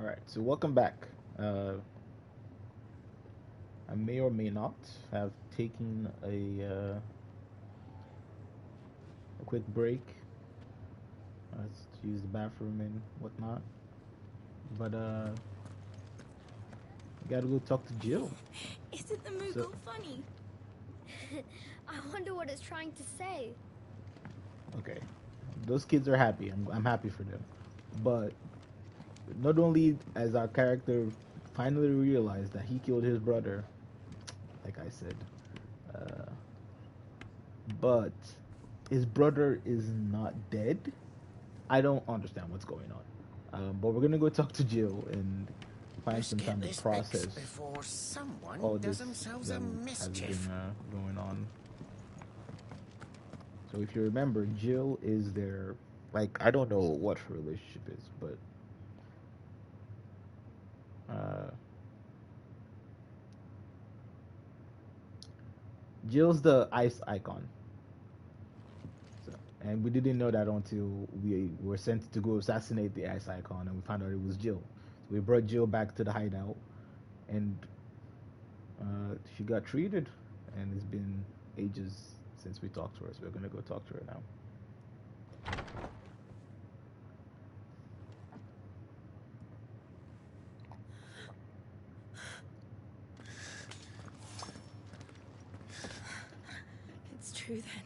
right, so welcome back. I may or may not have taken a quick break to use the bathroom and whatnot, but gotta go talk to Jill. Isn't the So, Moogle funny? I wonder what it's trying to say. okay, those kids are happy. I'm happy for them, but not only as our character finally realized that he killed his brother, like I said, uh, but his brother is not dead. I don't understand what's going on. But we're gonna go talk to Jill and find Let's some get time to this process fixed before someone all does this themselves that a has mischief. been going on. So if you remember, Jill is their, like, I don't know what her relationship is, but uh, Jill's the ice icon. So, and we didn't know that until we were sent to go assassinate the ice icon, and we found out it was Jill. So we brought Jill back to the hideout, and she got treated, and it's been ages since we talked to her, so we're gonna go talk to her now. It's true then.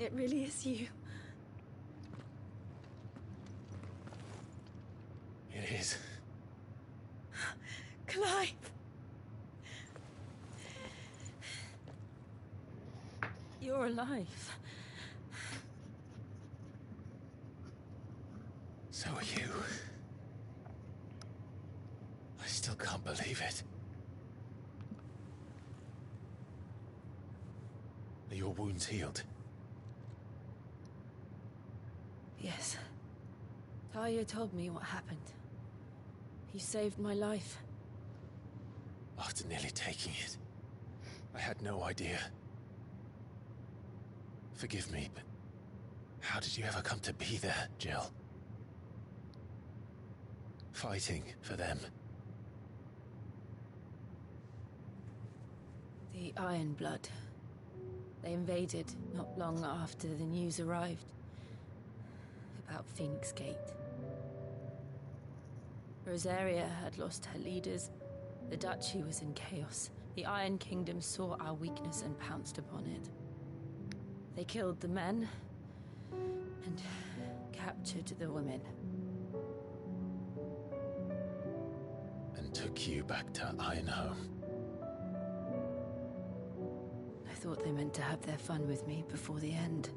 It really is you. It is. Clive! You're alive. So are you. I still can't believe it. Are your wounds healed? Yes. Talia told me what happened. You saved my life. After nearly taking it, I had no idea. Forgive me, but how did you ever come to be there, Jill? Fighting for them. The Iron Blood. They invaded not long after the news arrived about Phoenix Gate. Rosaria had lost her leaders. The Duchy was in chaos. The Iron Kingdom saw our weakness and pounced upon it. They killed the men and captured the women. And took you back to Ironhome. I thought they meant to have their fun with me before the end.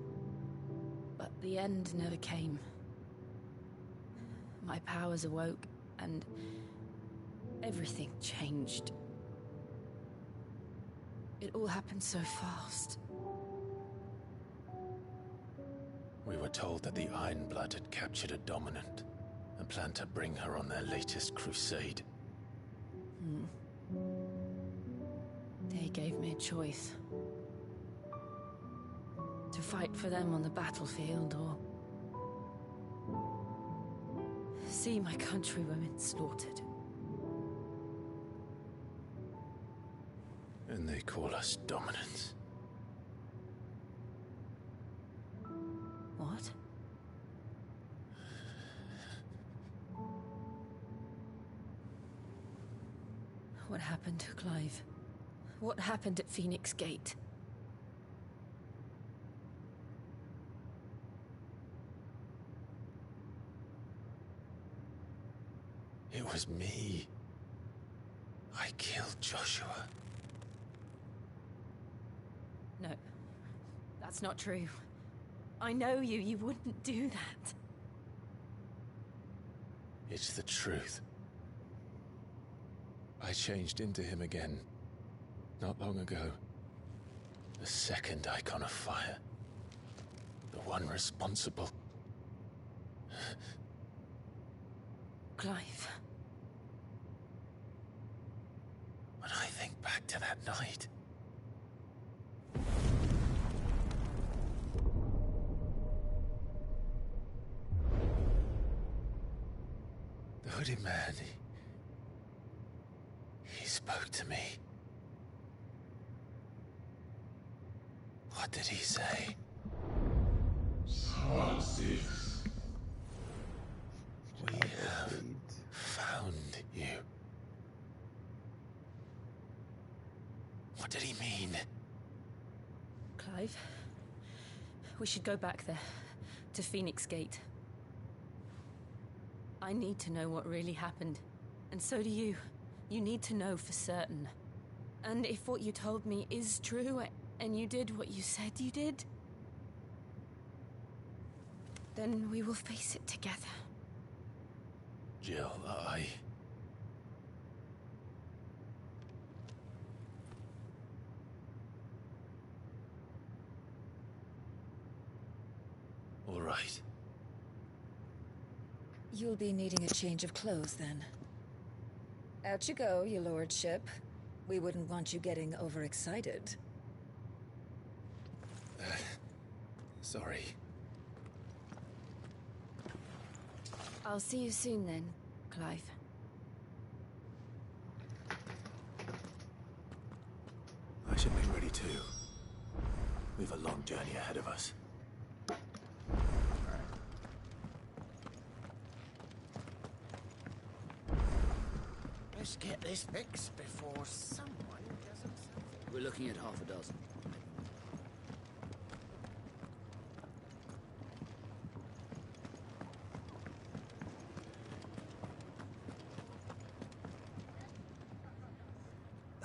But the end never came. My powers awoke, and everything changed. It all happened so fast. We were told that the Iron Blood had captured a dominant and planned to bring her on their latest crusade. They gave me a choice. To fight for them on the battlefield, or see my countrywomen slaughtered. And they call us dominants. What? What happened to Clive? What happened at Phoenix Gate? It was me. I killed Joshua. No, that's not true. I know you. You wouldn't do that. It's the truth. I changed into him again, not long ago. The second icon of fire. The one responsible. Clive. When I think back to that night... There hooded man. He spoke to me. What did he say? We have found you. What did he mean? Clive, we should go back there, to Phoenix Gate. I need to know what really happened, and so do you. You need to know for certain. And if what you told me is true, and you did what you said you did, then we will face it together. Jill, all right. You'll be needing a change of clothes, then. Out you go, your lordship. We wouldn't want you getting overexcited. Sorry. I'll see you soon then, Clive. I should be ready too. We've a long journey ahead of us. Let's get this fixed before someone does something. We're looking at half a dozen.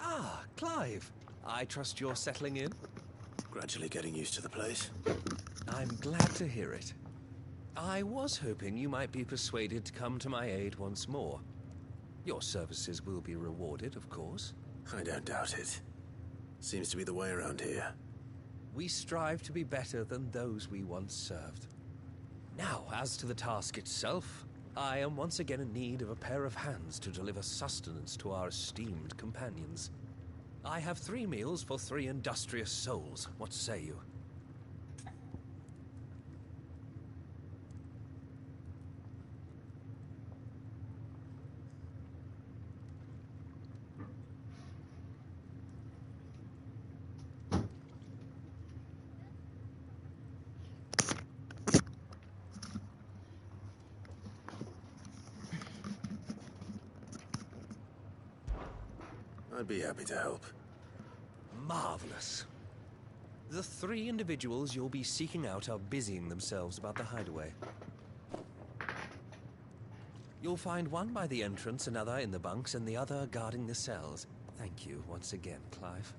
Ah, Clive. I trust you're settling in? Gradually getting used to the place. I'm glad to hear it. I was hoping you might be persuaded to come to my aid once more. Your services will be rewarded, of course. I don't doubt it. Seems to be the way around here. We strive to be better than those we once served. Now, as to the task itself, I am once again in need of a pair of hands to deliver sustenance to our esteemed companions. I have 3 meals for 3 industrious souls. What say you? I'd be happy to help. Marvelous. The 3 individuals you'll be seeking out are busying themselves about the hideaway. You'll find one by the entrance, another in the bunks, and the other guarding the cells. Thank you once again, Clive.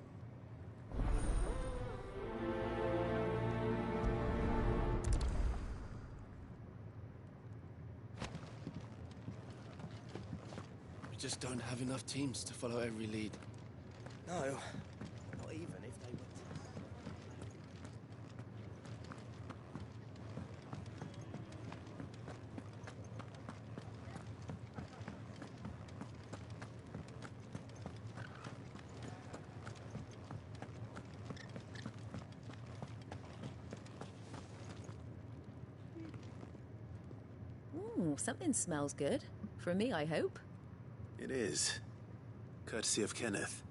We just don't have enough teams to follow every lead. No, not even if they were. Ooh, something smells good. For me, I hope. It is. Courtesy of Kenneth.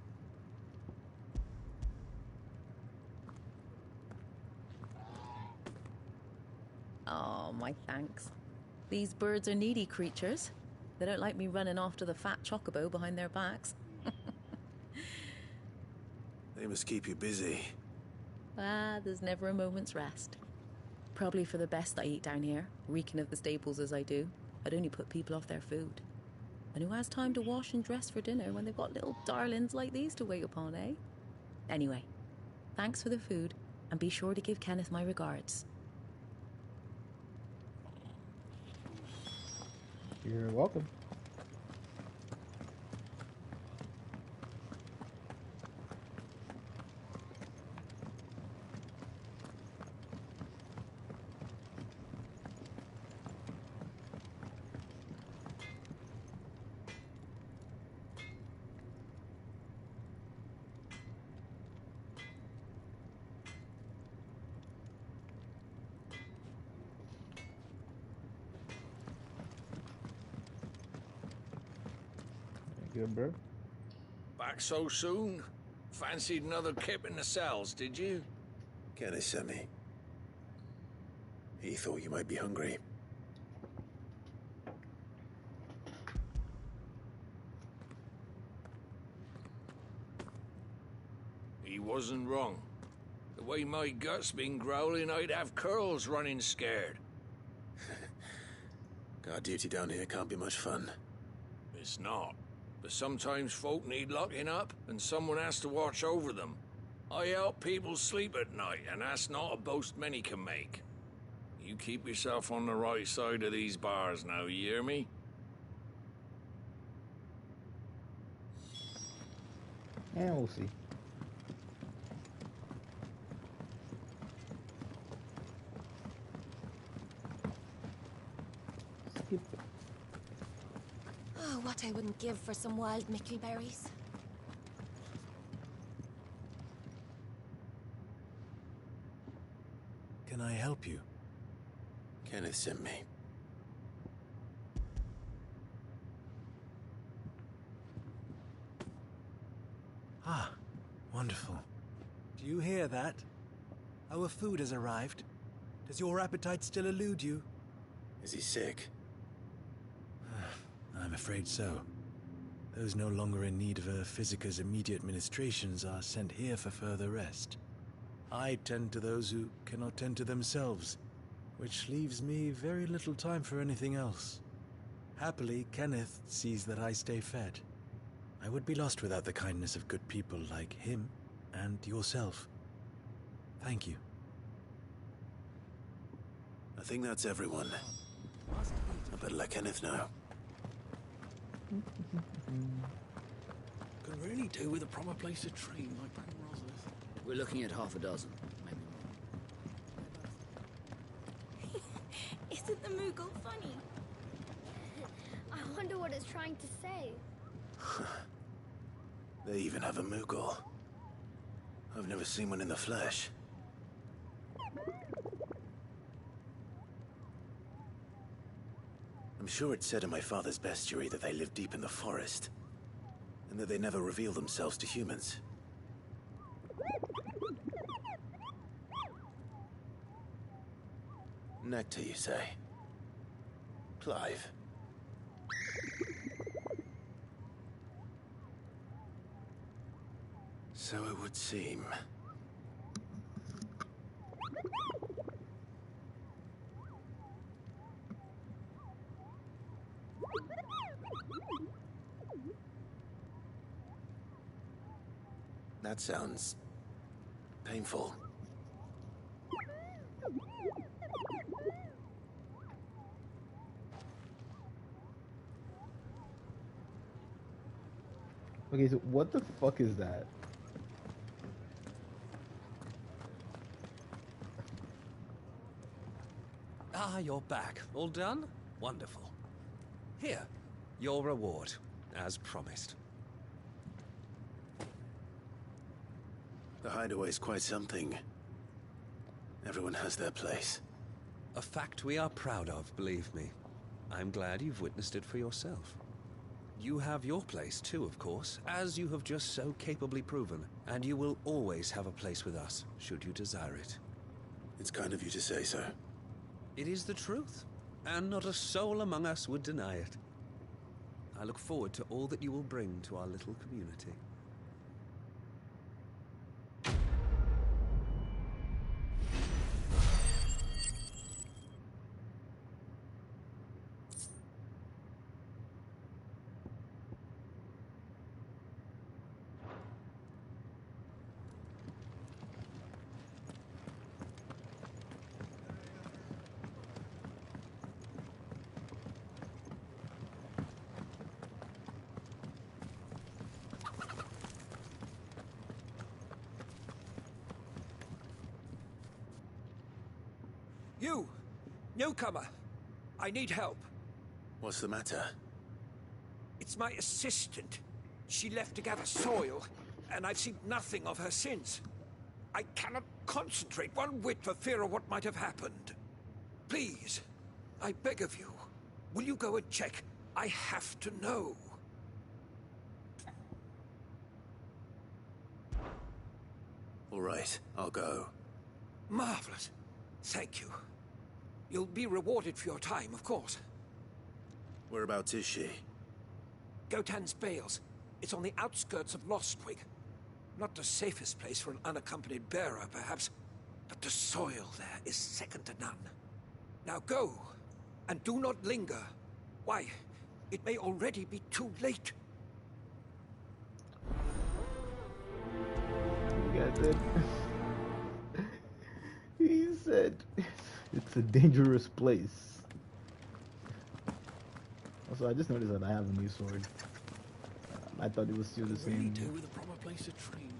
Oh, my thanks. These birds are needy creatures. They don't like me running off to the fat chocobo behind their backs. They must keep you busy. Ah, there's never a moment's rest. Probably for the best I eat down here, reeking of the staples as I do. I'd only put people off their food. And who has time to wash and dress for dinner when they've got little darlings like these to wait upon, eh? Anyway, thanks for the food, and be sure to give Kenneth my regards. You're welcome. good, bro. Back so soon? Fancied another kip in the cells, did you? Kenneth sent me. He thought you might be hungry. He wasn't wrong. The way my gut's been growling, I'd have curls running scared. Guard duty down here can't be much fun. It's not. But sometimes folk need locking up, and someone has to watch over them. I help people sleep at night, and that's not a boast many can make. You keep yourself on the right side of these bars now, you hear me? And we'll see. Skip it. Oh, what I wouldn't give for some wild mickleberries. Can I help you? Kenneth sent me. Ah, wonderful. Do you hear that? Our food has arrived. Does your appetite still elude you? Is he sick? I'm afraid so. Those no longer in need of a physicker's immediate ministrations are sent here for further rest. I tend to those who cannot tend to themselves, which leaves me very little time for anything else. Happily, Kenneth sees that I stay fed. I would be lost without the kindness of good people like him and yourself. Thank you. I think that's everyone. I better let Kenneth know. Could really do with a proper place to train like Primrose's. We're looking at half a dozen, maybe more. Isn't the Moogle funny? I wonder what it's trying to say. They even have a Moogle. I've never seen one in the flesh. I'm sure it said in my father's bestiary that they live deep in the forest, and that they never reveal themselves to humans. Nectar, you say? Clive. So it would seem. That sounds painful. Okay, so what the fuck is that? Ah, you're back. All done? Wonderful. Here, your reward, as promised. The hideaway's quite something. Everyone has their place. A fact we are proud of, believe me. I'm glad you've witnessed it for yourself. You have your place too, of course, as you have just so capably proven, and you will always have a place with us, should you desire it. It's kind of you to say so. It is the truth, and not a soul among us would deny it. I look forward to all that you will bring to our little community. You! Newcomer! I need help. What's the matter? It's my assistant. She left to gather soil, and I've seen nothing of her since. I cannot concentrate one whit for fear of what might have happened. Please, I beg of you, will you go and check? I have to know. All right, I'll go. Marvelous. Thank you. You'll be rewarded for your time, of course. Whereabouts is she? Gotan's Bales. It's on the outskirts of Lostwig. Not the safest place for an unaccompanied bearer, perhaps, but the soil there is second to none. Now go, and do not linger. Why, it may already be too late. You got that? He said it's a dangerous place. Also, I just noticed that I have a new sword. I thought it was still the same. With a proper place to train.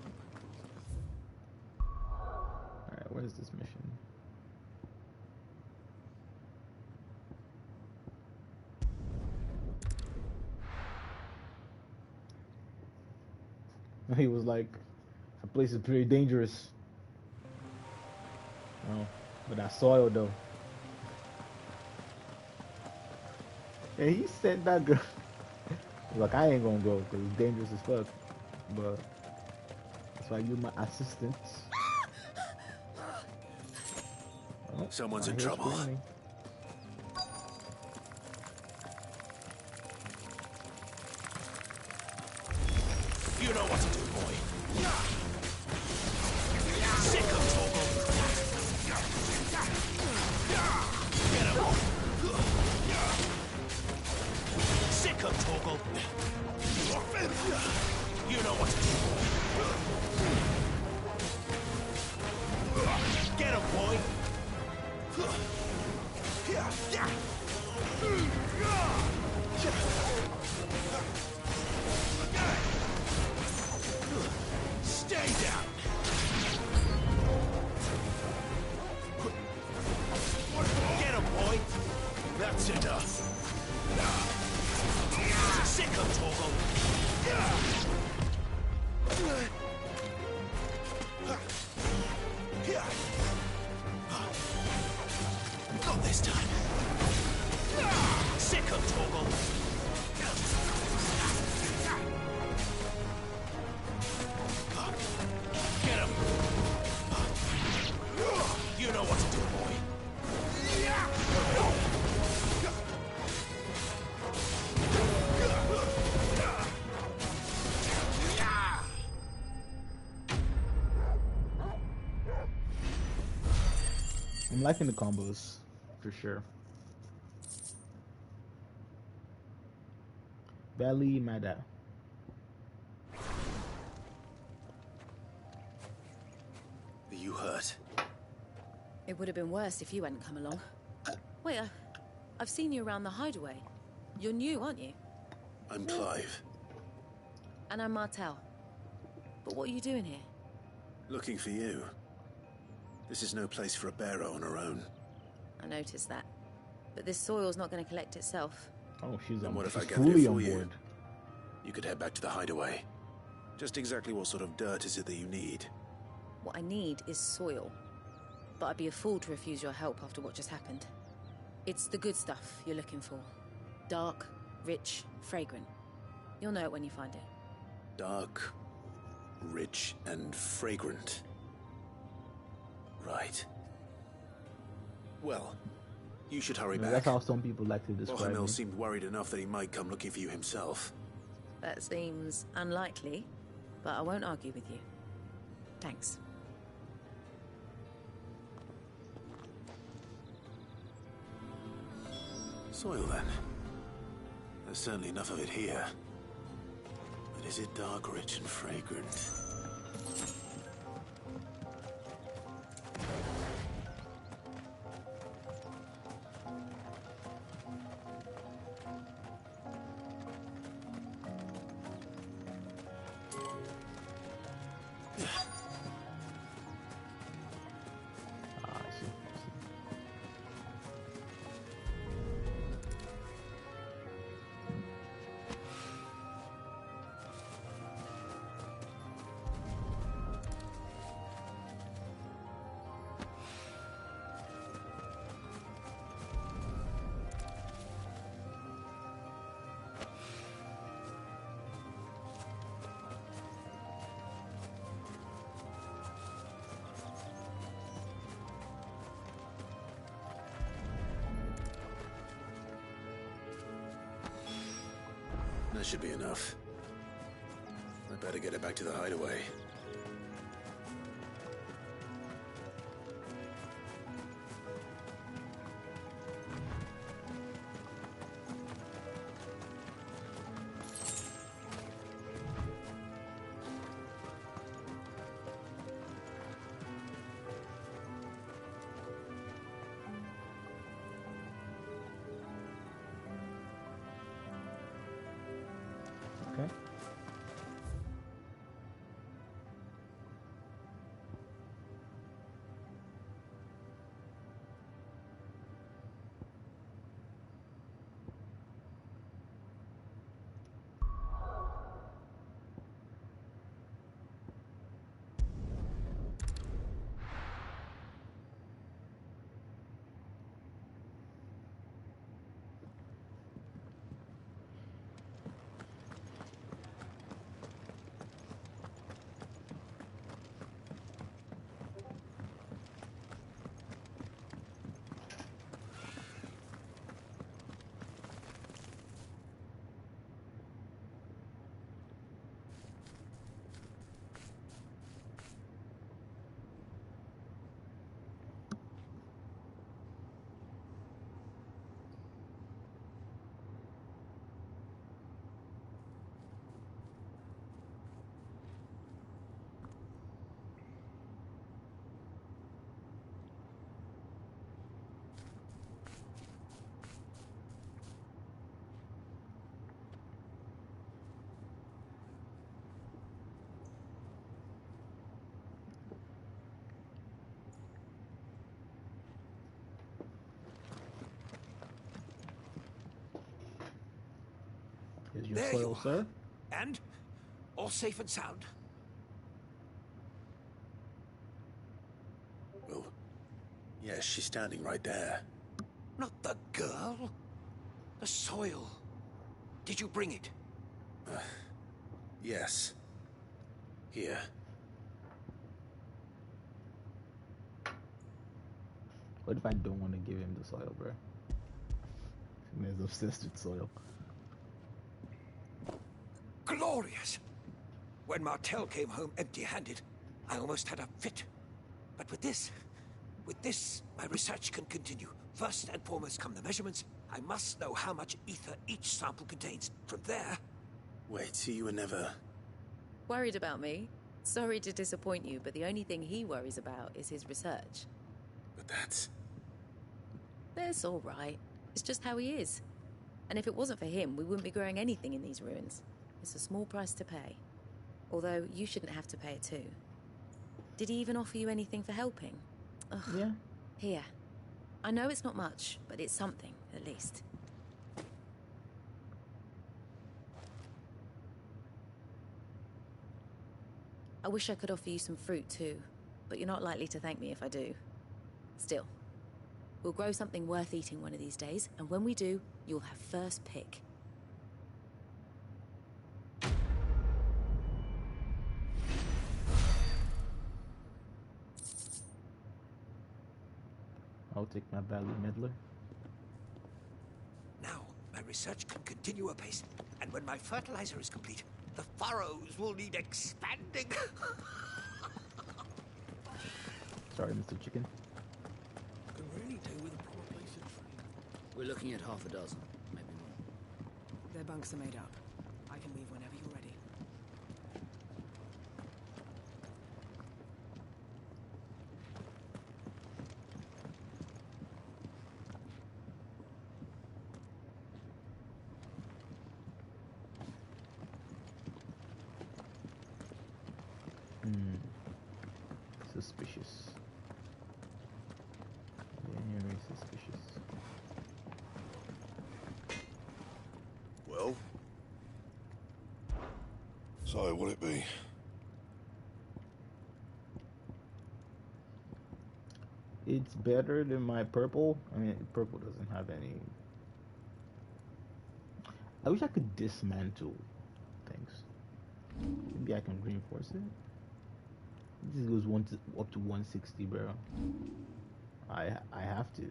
Alright, where's this mission? He was like, that place is pretty dangerous. Oh, but that soil though. And he said that girl. Like, I ain't gonna go because it's dangerous as fuck. But that's why you're my assistant. Oh, Someone's I in hear trouble. screaming. You know what to do, boy. Sick of Torgal. Get him. Sick of Torgal. You know what to do, boy. Get him, boy. Stay down! Get him, boy! That's enough! Sick of Torgal! Not this time! Sick of Torgal! Get him! You know what to do, boy. I'm liking the combos, for sure. Belly Mada. Are you hurt? It would have been worse if you hadn't come along. Wait, I've seen you around the hideaway. You're new, aren't you? I'm Clive. And I'm Martel. But what are you doing here? Looking for you. This is no place for a bearer on her own. I noticed that. But this soil's not going to collect itself. Oh, she's And what if I she's gather fully it on for you? board. You could head back to the hideaway. Just exactly what sort of dirt is it that you need? What I need is soil. But I'd be a fool to refuse your help after what just happened. It's the good stuff you're looking for. Dark, rich, fragrant. You'll know it when you find it. Dark, rich, and fragrant. Right. Well, you should hurry back. That's how some people like to describe Bohemil me. seemed worried enough that he might come looking for you himself. That seems unlikely, but I won't argue with you. Thanks. Soil, then. There's certainly enough of it here. But is it dark, rich, and fragrant? That should be enough. I better get it back to the hideaway. Okay. Here's your There soil, you are. sir. And? All safe and sound? Well, yes, she's standing right there. Not the girl. The soil. Did you bring it? Yes. Here. What if I don't want to give him the soil, bro? He's obsessed with soil. Glorious! When Martel came home empty-handed, I almost had a fit. But with this, my research can continue. First and foremost come the measurements. I must know how much ether each sample contains. From there... Wait, so you were never... Worried about me? Sorry to disappoint you, but the only thing he worries about is his research. But that's... That's all right. It's just how he is. And if it wasn't for him, we wouldn't be growing anything in these ruins. It's a small price to pay. Although, you shouldn't have to pay it too. Did he even offer you anything for helping? Ugh. Yeah. Here. I know it's not much, but it's something, at least. I wish I could offer you some fruit too, but you're not likely to thank me if I do. Still, we'll grow something worth eating one of these days, and when we do, you'll have first pick. I'll take my value meddler. Now, my research can continue apace. And when my fertilizer is complete, the furrows will need expanding. Sorry, Mr. Chicken. Can really do with a proper place to train. We're looking at half a dozen, maybe more. Their bunks are made up. I can leave whenever you're ready. Suspicious. Very suspicious. Well? So, what'll it be? It's better than my purple. I mean, purple doesn't have any. I wish I could dismantle things. Maybe I can reinforce it. This goes up to 160, bro. I have to.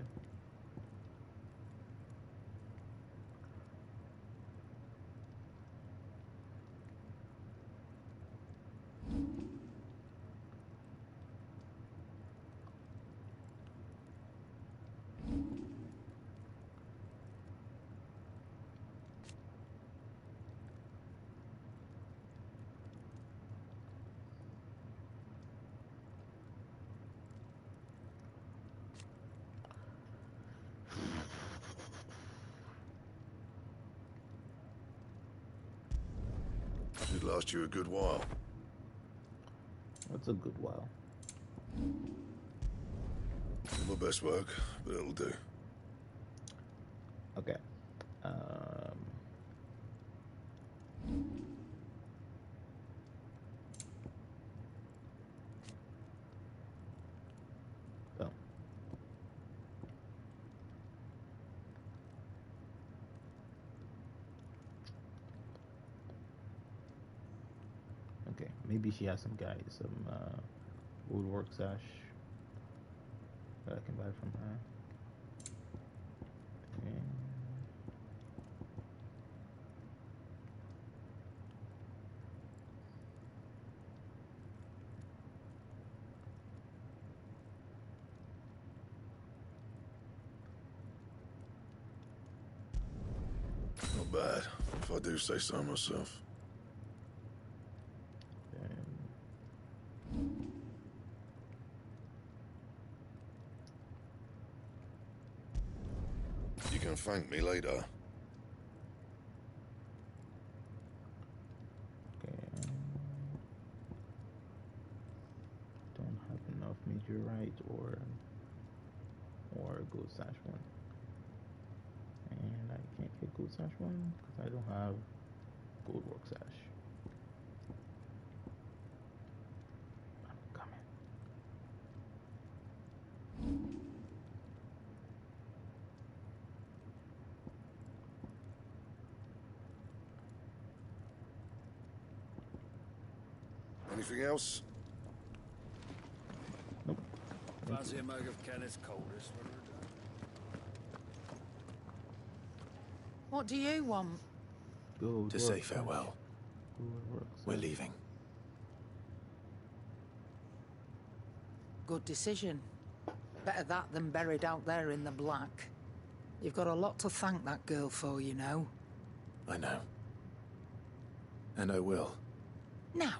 Should last you a good while. What's a good while? My best work, but it'll do. Okay. So. Okay, maybe she has some woodwork sash that I can buy from her. Okay. Not bad, if I do say so myself. You can thank me later. Okay. Don't have enough meteorite or gold sash one. And I can't get gold sash one because I don't have gold work sash. I'm coming. Anything else? Nope. Fancy a mug of Kenneth's coldest. What do you want? Gold To work say sash. farewell. Gold work We're sash. leaving. Good decision. Better that than buried out there in the black. You've got a lot to thank that girl for, you know. I know. And I will. Now,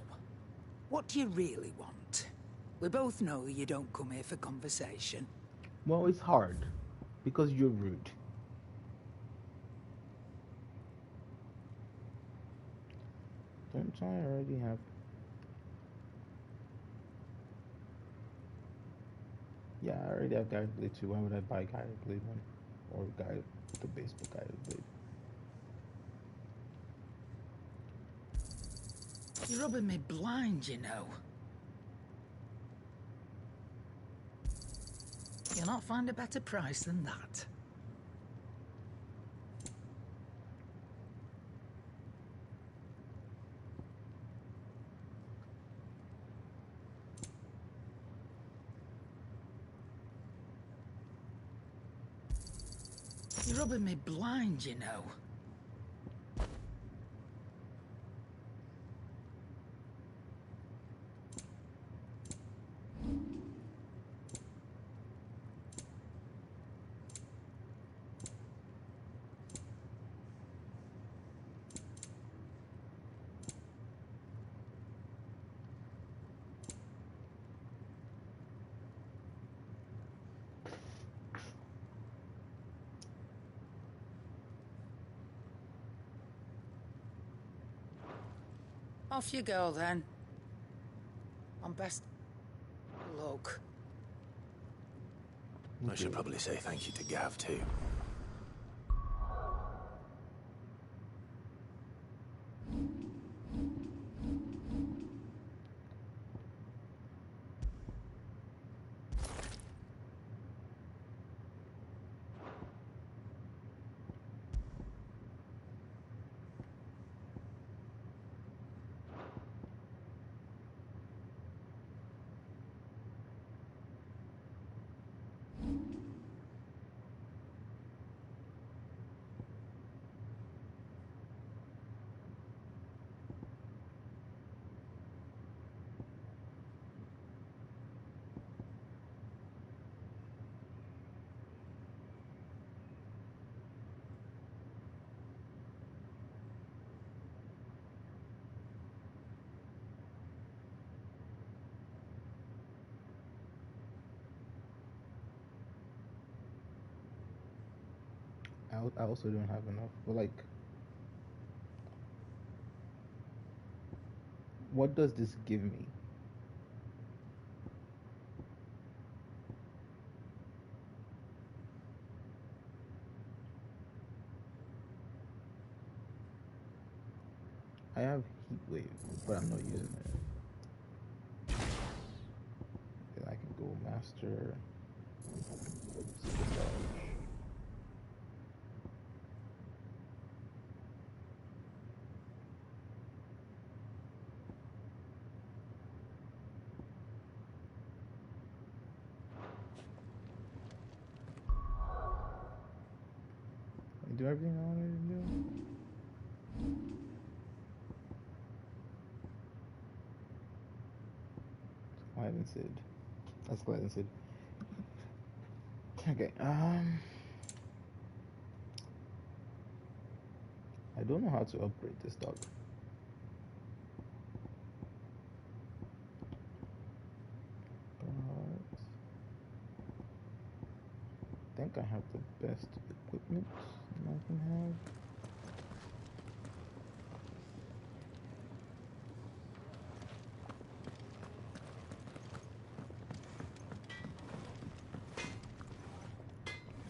what do you really want? We both know you don't come here for conversation. Well, it's hard because you're rude. Don't I already have? Yeah, I already have Guided Blade 2. Why would I buy Guided Blade 1? Or the baseball Guided Blade? You're rubbing me blind, you know. You'll not find a better price than that. You're rubbing me blind, you know. Off you go, then. On best luck. I should probably say thank you to Gav, too. I also don't have enough. But like, what does this give me? I have heat wave, but I'm not using it. Then I can go master. Do everything I wanted to do. Quiet and Sid. That's Quiet and Sid. Okay. I don't know how to upgrade this dog. But I think I have the best equipment I can have.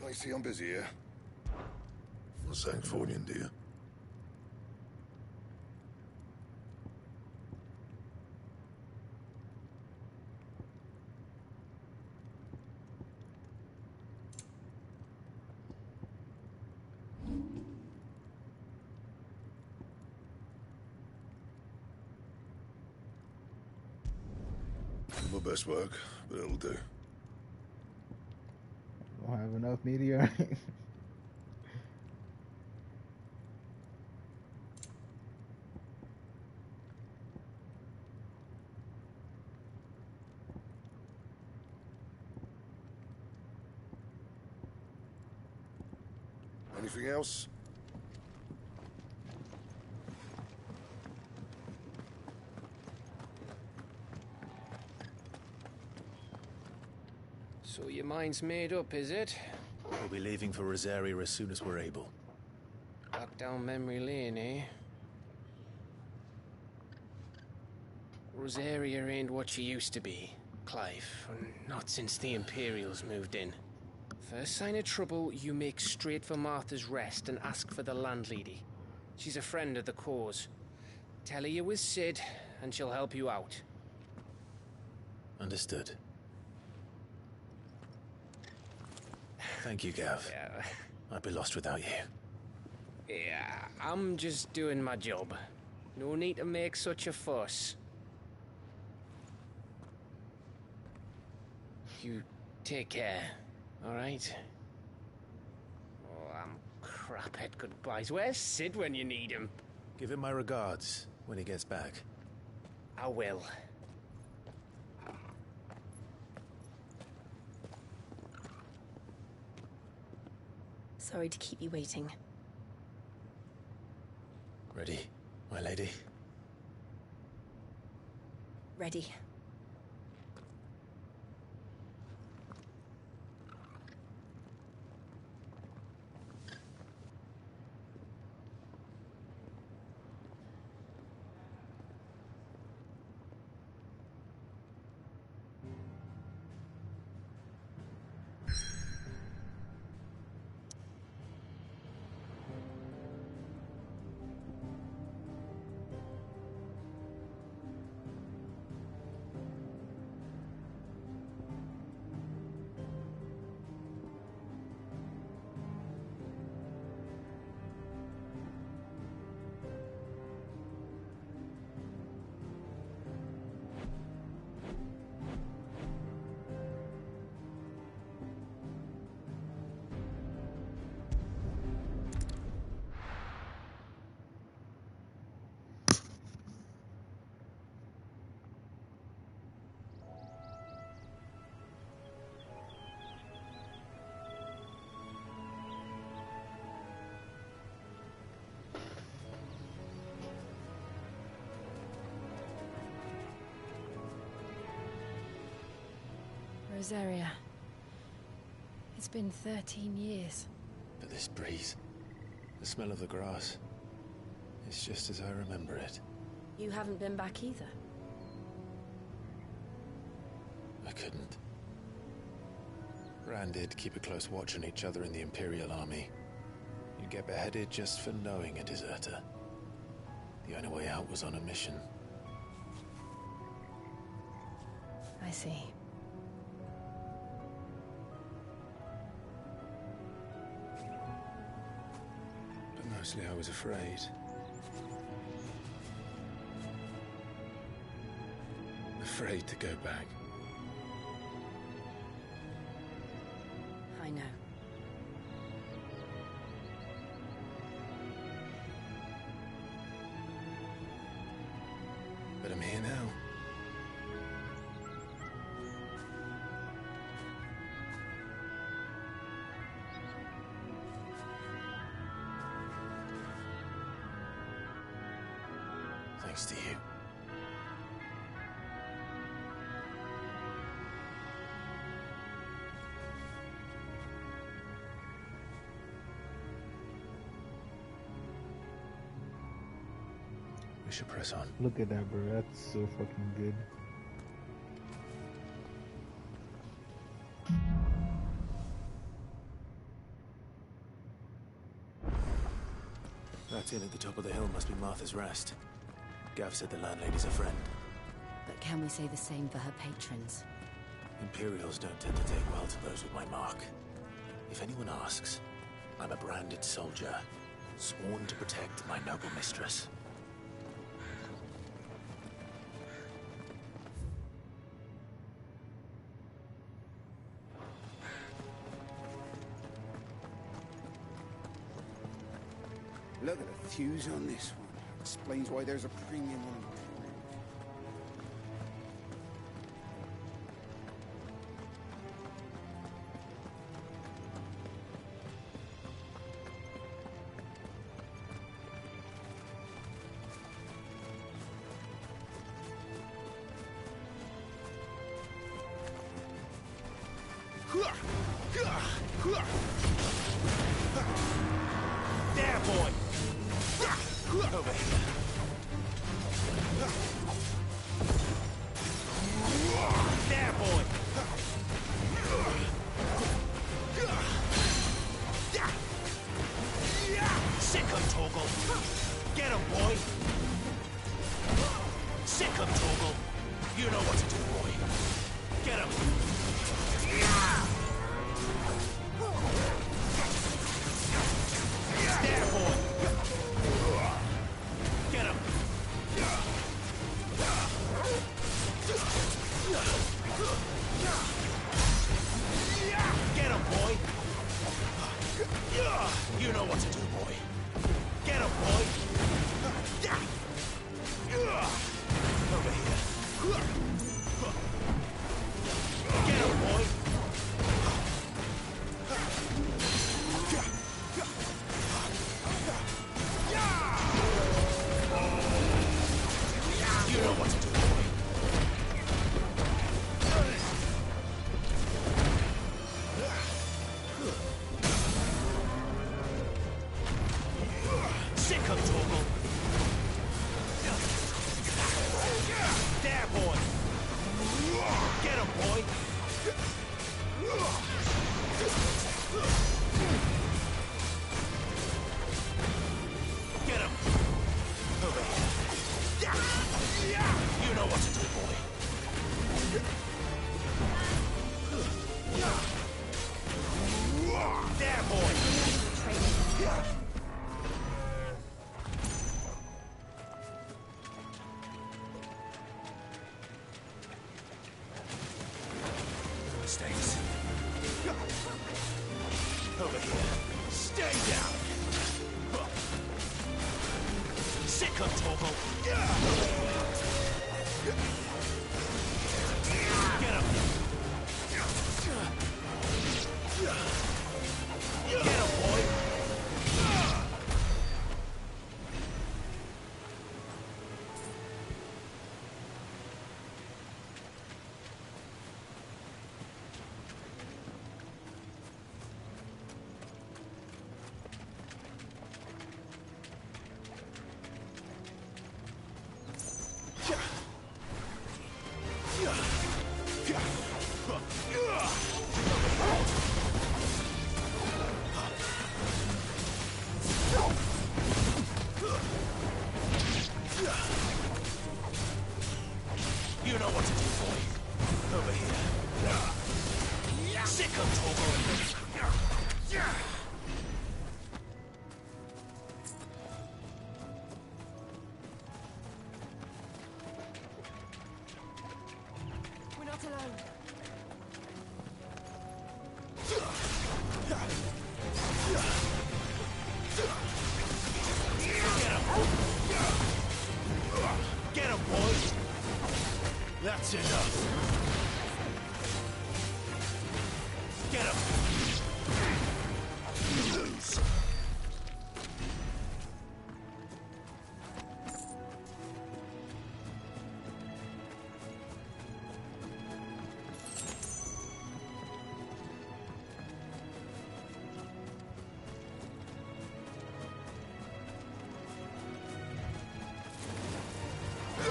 I see I'm busy here. What's saying for you, dear? My best work, but it'll do. I don't have enough meteor. Anything else? So your mind's made up, is it? We'll be leaving for Rosaria as soon as we're able. Back down memory lane, eh? Rosaria ain't what she used to be, Clive. Not since the Imperials moved in. First sign of trouble, you make straight for Martha's Rest and ask for the landlady. She's a friend of the cause. Tell her you was Sid, and she'll help you out. Understood. Thank you, Gav. Yeah. I'd be lost without you. Yeah, I'm just doing my job. No need to make such a fuss. You take care, alright? Oh, I'm crap at goodbyes. Where's Sid when you need him? Give him my regards when he gets back. I will. Sorry to keep you waiting. Ready, my lady? Ready. Rosaria. It's been 13 years. But this breeze, the smell of the grass, it's just as I remember it. You haven't been back either. couldn't. Rand did keep a close watch on each other in the Imperial Army. You'd get beheaded just for knowing a deserter. The only way out was on a mission. I see. But mostly I was afraid. Afraid to go back. I know. But I'm here now. Thanks to you. We should press on. Look at that, bro. That's so fucking good. That inn at the top of the hill must be Martha's Rest. Gav said the landlady's a friend. But can we say the same for her patrons? Imperials don't tend to take well to those with my mark. If anyone asks, I'm a branded soldier, sworn to protect my noble mistress. Look at the fuse on this one. Explains why there's a premium on it. There, boy! Over here. There, boy! Sick 'em, Torgal. Get 'em, boy! Sick 'em, Torgal. You know what to do, boy. Get 'em! There, boy! Get him! Get him, boy! You know what to do, boy. Get him, boy! Over here. Get him, boy! You know what to do, boy. Sick of Torgal. There, boy. Get him, boy. Get him. Over here. You know what to do, boy. There, boy. No mistakes. Over here. Stay down. Sick of Torgal. Get him. Get him, boy.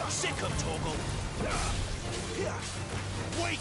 Sick of Torgal. Wake!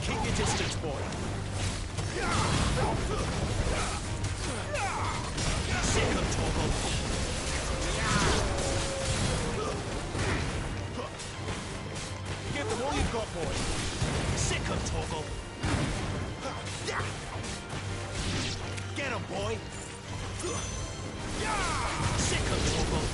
Keep your distance, boy. Sick of Torgal. Give them all you've got, boy. Sick of Torgal. Get him, boy. Sick of Torgal.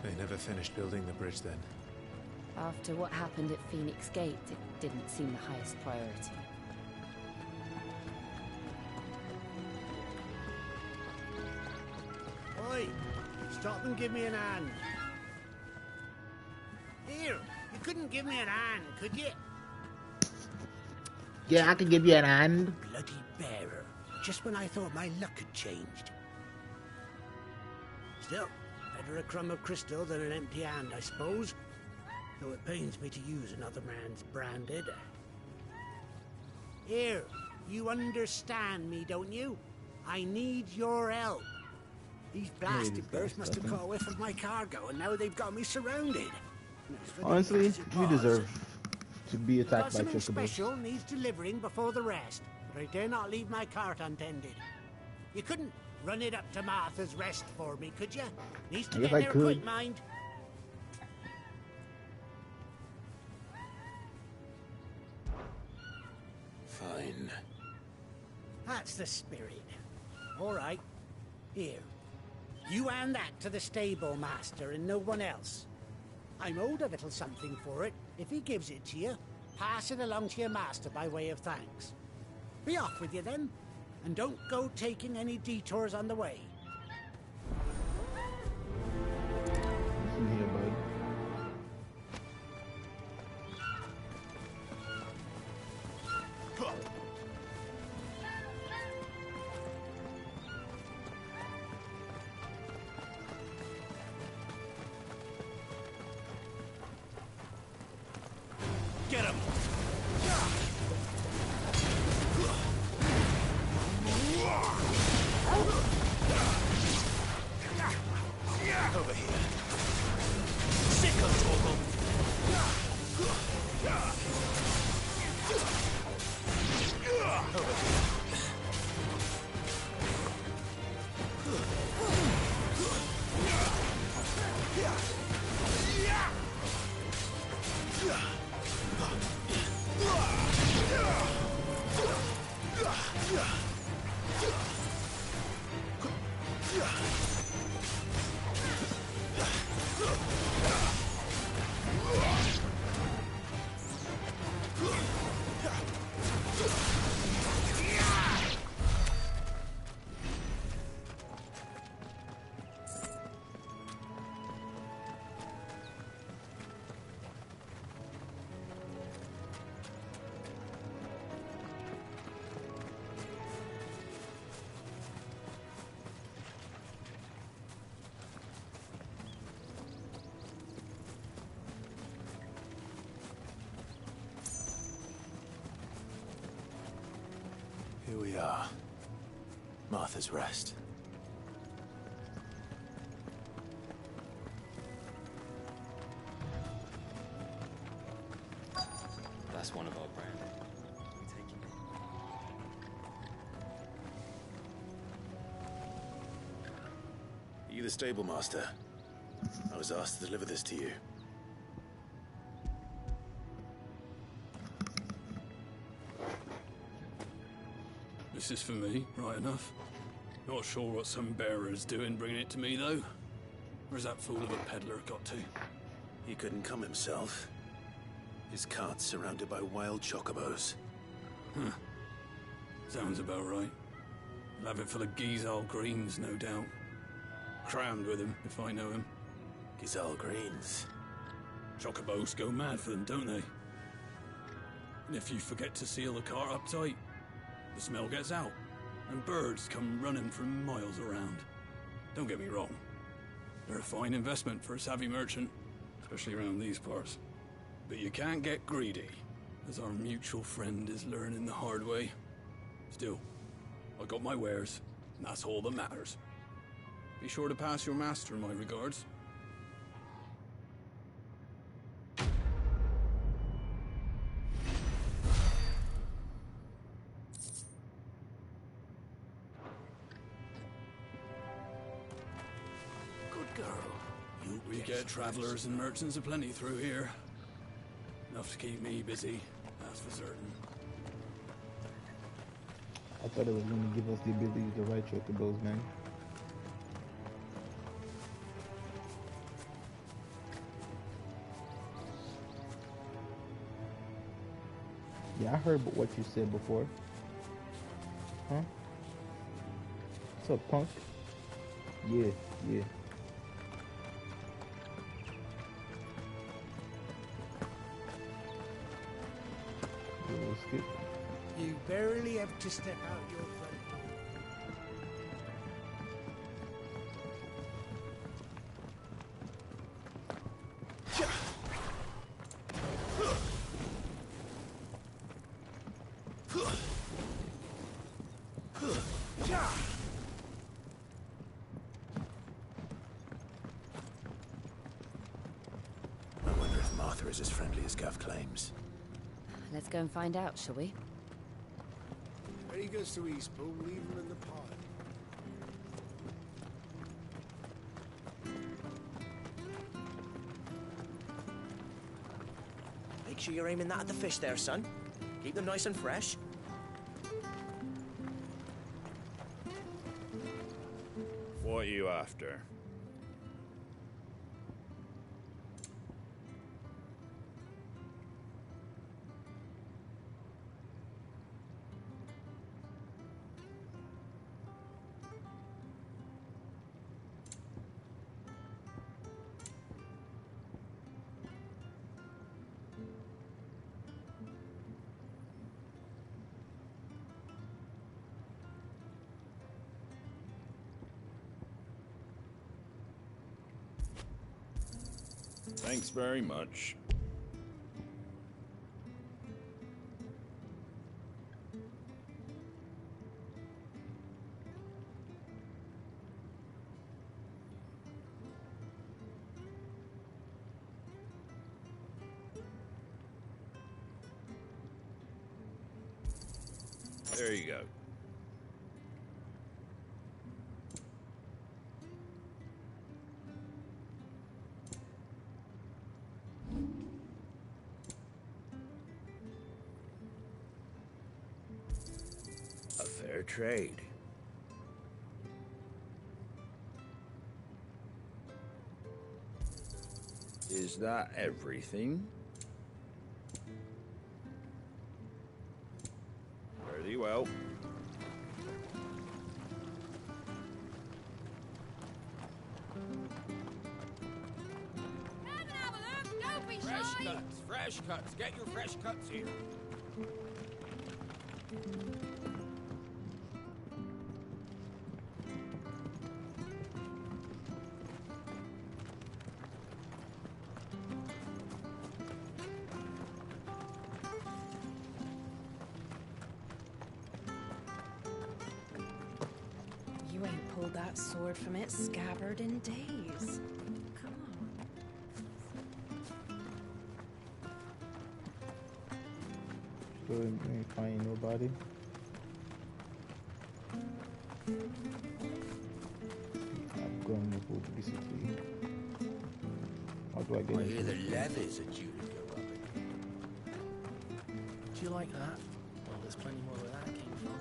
They never finished building the bridge then. After what happened at Phoenix Gate, it didn't seem the highest priority. Oi! Stop and give me an hand. Here, you couldn't give me an hand, could you? Yeah, I can give you an hand. Bloody bearer. Just when I thought my luck had changed. Still, better a crumb of crystal than an empty hand, I suppose. Though it pains me to use another man's branded. Here, you understand me, don't you? I need your help. These blasted birds must have caught a whiff of my cargo, and now they've got me surrounded. Honestly, you deserve to be attacked by Something chocobos. special needs delivering before the rest, but I dare not leave my cart untended. You couldn't run it up to Martha's Rest for me, could you? Needs to I guess get I there could. quick, mind. Fine. That's the spirit. All right. Here. You hand that to the stable master and no one else. I'm owed a little something for it. If he gives it to you, pass it along to your master by way of thanks. Be off with you then, and don't go taking any detours on the way. Listen here, bud. Get him! Over here. Sick of Torgal. Over here. Here we are. Martha's Rest. That's one of our brand. Are you the stable master? I was asked to deliver this to you. This is for me, right enough. Not sure what some bearer's doing bringing it to me, though. Where's that fool of a peddler got to? He couldn't come himself. His cart's surrounded by wild chocobos. Huh. Sounds about right. He'll have it full of Gizal greens, no doubt. Crammed with him, if I know him. Gizal greens? Chocobos go mad for them, don't they? And if you forget to seal the cart up tight, the smell gets out, and birds come running from miles around. Don't get me wrong. They're a fine investment for a savvy merchant, especially around these parts. But you can't get greedy, as our mutual friend is learning the hard way. Still, I got my wares, and that's all that matters. Be sure to pass your master my regards. Good girl. We get travelers and merchants aplenty through here. Enough to keep me busy, that's for certain. I thought it was going to give us the ability to ride chocobos, man. Yeah, I heard what you said before. Huh? What's up, punk? Yeah, yeah. Skip. You barely have to step out your front door. I wonder if Martha is as friendly as Gav claims. Let's go and find out, shall we? When he goes to Eastpool, leave him in the pod. Make sure you're aiming that at the fish there, son. Keep them nice and fresh. What are you after? Thanks very much. There you go. A fair trade. Is that everything? Very well. Fresh cuts, fresh cuts. Get your fresh cuts here. pulled that sword from its scabbard in days. Come on. Still ain't find nobody. I'm going to go basically. How do I get I into hear the this? leathers are due to go up. Do you like that? Well, there's plenty more where that came from.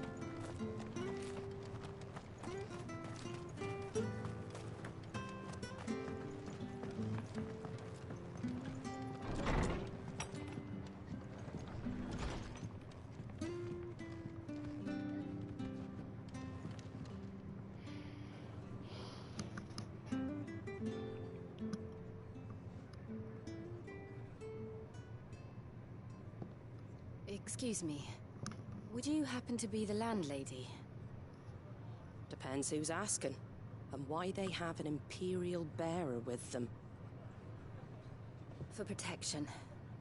Excuse me. Would you happen to be the landlady? Depends who's asking, and why they have an Imperial bearer with them. For protection,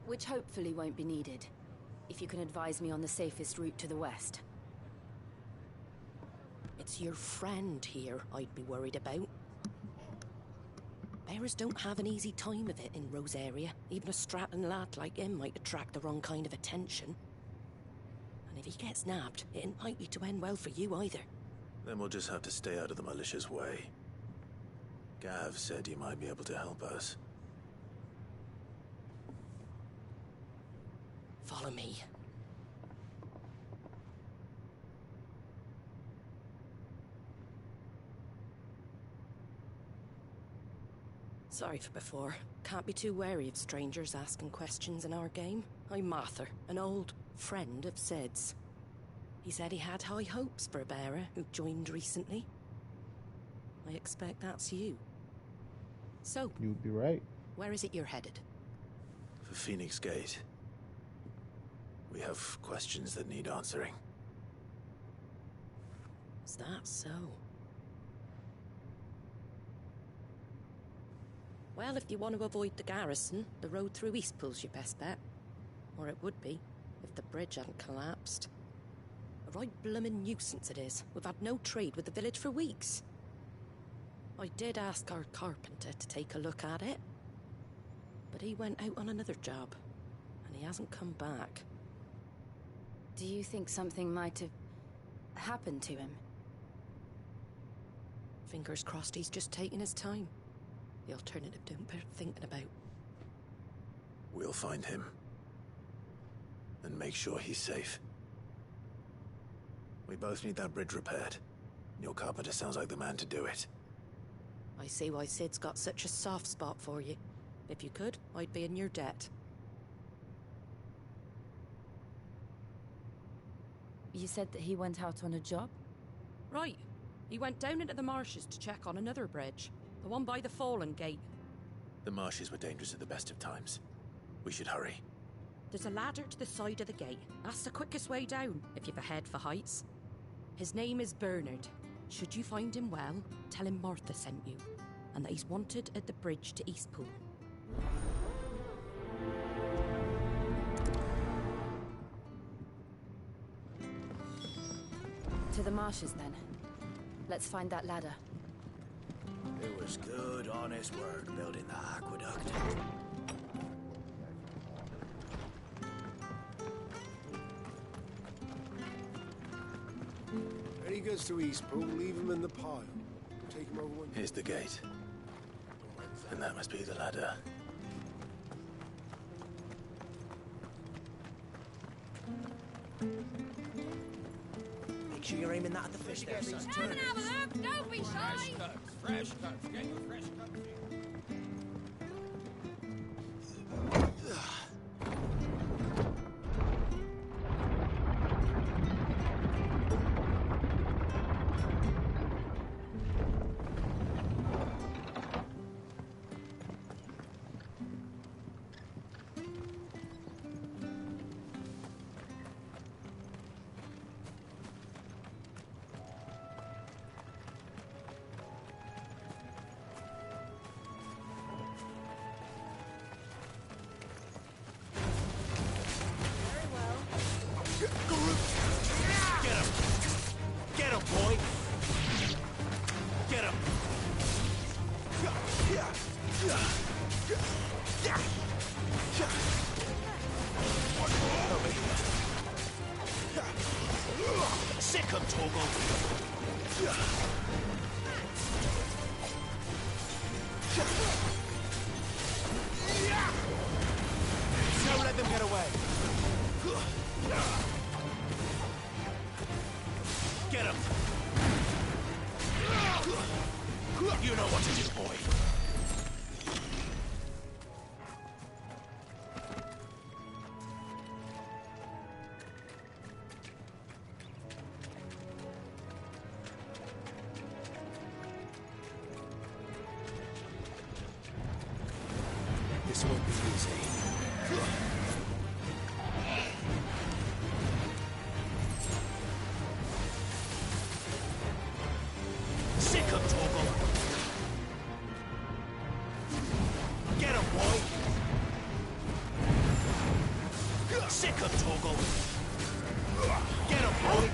which hopefully won't be needed. If you can advise me on the safest route to the west. It's your friend here I'd be worried about. Bearers don't have an easy time of it in Rosaria. Even a Stratton lad like him might attract the wrong kind of attention. And if he gets nabbed, it ain't likely to end well for you either. Then we'll just have to stay out of the malicious way. Gav said you might be able to help us. Follow me. Sorry for before. Can't be too wary of strangers asking questions in our game. I'm Martha, an old friend of Sid's. He said he had high hopes for a bearer who joined recently. I expect that's you. So, You'd be right. where is it you're headed? For Phoenix Gate. We have questions that need answering. Is that so? Well, if you want to avoid the garrison, the road through Eastpool's your best bet. Or it would be, if the bridge hadn't collapsed. A right bloomin' nuisance it is. We've had no trade with the village for weeks. I did ask our carpenter to take a look at it. But he went out on another job, and he hasn't come back. Do you think something might have happened to him? Fingers crossed he's just taking his time. The alternative don't bear thinking about. We'll find him. And make sure he's safe. We both need that bridge repaired. Your carpenter sounds like the man to do it. I see why Sid's got such a soft spot for you. If you could, I'd be in your debt. You said that he went out on a job? Right. He went down into the marshes to check on another bridge. The one by the Fallen Gate. The marshes were dangerous at the best of times. We should hurry. There's a ladder to the side of the gate. That's the quickest way down, if you've a head for heights. His name is Bernard. Should you find him well, tell him Martha sent you, and that he's wanted at the bridge to Eastpool. To the marshes, then. Let's find that ladder. It was good, honest work building the aqueduct. Any goods to Eastpool, leave them in the pile. Take them over when... Here's the gate. And that must be the ladder. Make sure you're aiming that at the fish there, son. Come and have a look, don't be shy! Fresh cuts. Get your fresh cuts here. Sick 'em, Torgal! Don't let them get away. Get him. You know what to do, boy. This won't be easy. Sick 'em, Torgal! Get him, boy! Sick 'em, Torgal! Get him, boy!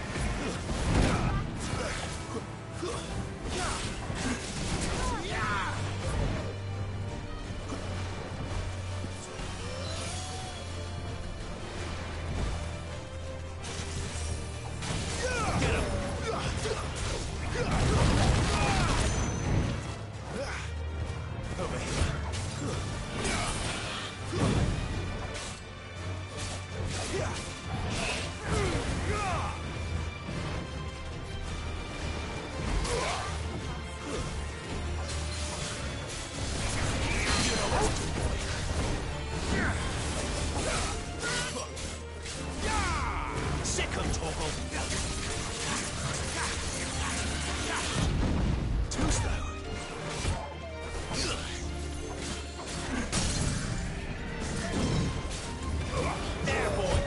Sick 'em, Torgal! Too slow. There, boy!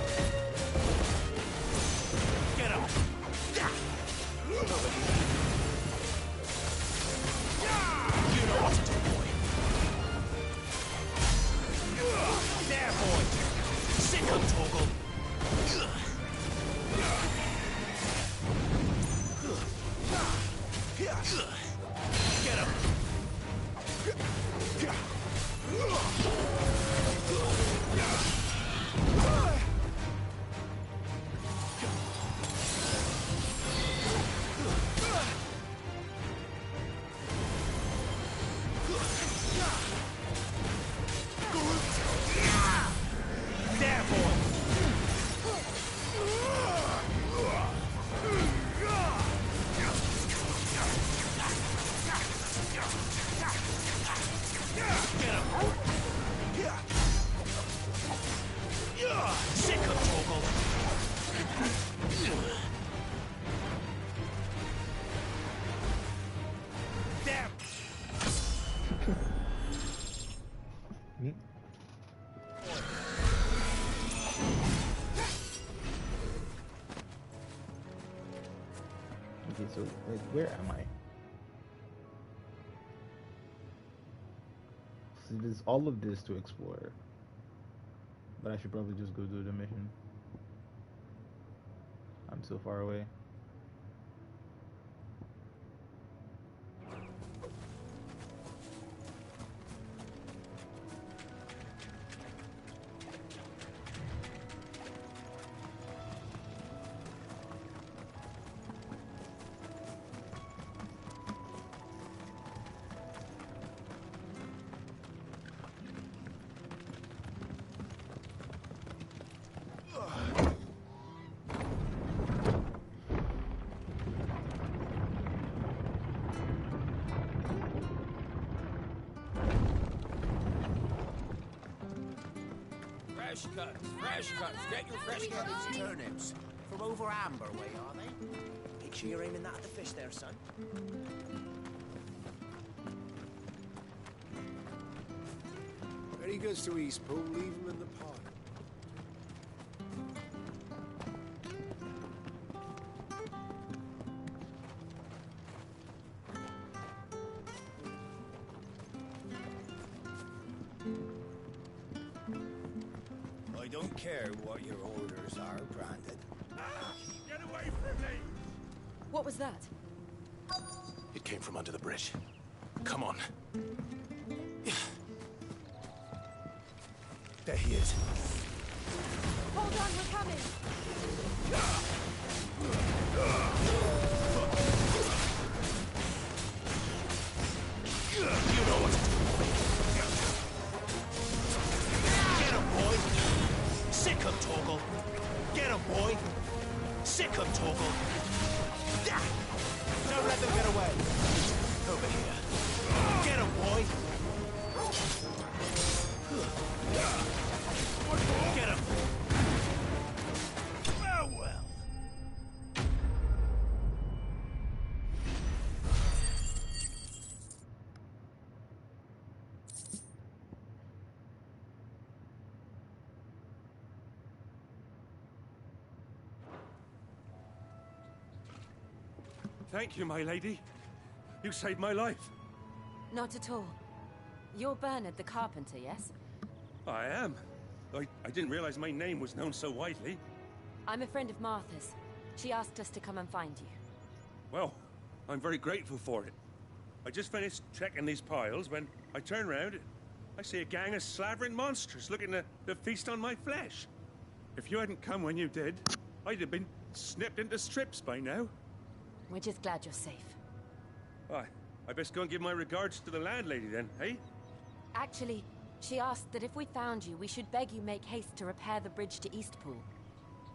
Get him! Over here. You know what to do, boy. There, boy! Sick 'em, Torgal! Get him! There, boy! Sick of Torgal! There! Okay, so like, where am I? So there's all of this to explore, but I should probably just go do the mission. I'm so far away. Fresh cuts. Get your fresh cuts. Turnips. From over Amber way, are they? Make sure you're aiming that at the fish there, son. Where he goes to East Pool, leave him in the pot. I don't care what your orders are, Brandon. Get away from me! What was that? It came from under the bridge. Come on. There he is. Hold on, we're coming! up, Torgal. Don't let them get away. Over here. Get him, boy. Get him. Farewell. Thank you, my lady. You saved my life. Not at all. You're Bernard the carpenter, yes? I am. I didn't realize my name was known so widely. I'm a friend of Martha's. She asked us to come and find you. Well, I'm very grateful for it. I just finished checking these piles when I turn around. I see a gang of slavering monsters looking to feast on my flesh. If you hadn't come when you did, I'd have been snipped into strips by now. We're just glad you're safe. I best go and give my regards to the landlady then, hey? Actually, she asked that if we found you, we should beg you make haste to repair the bridge to Eastpool.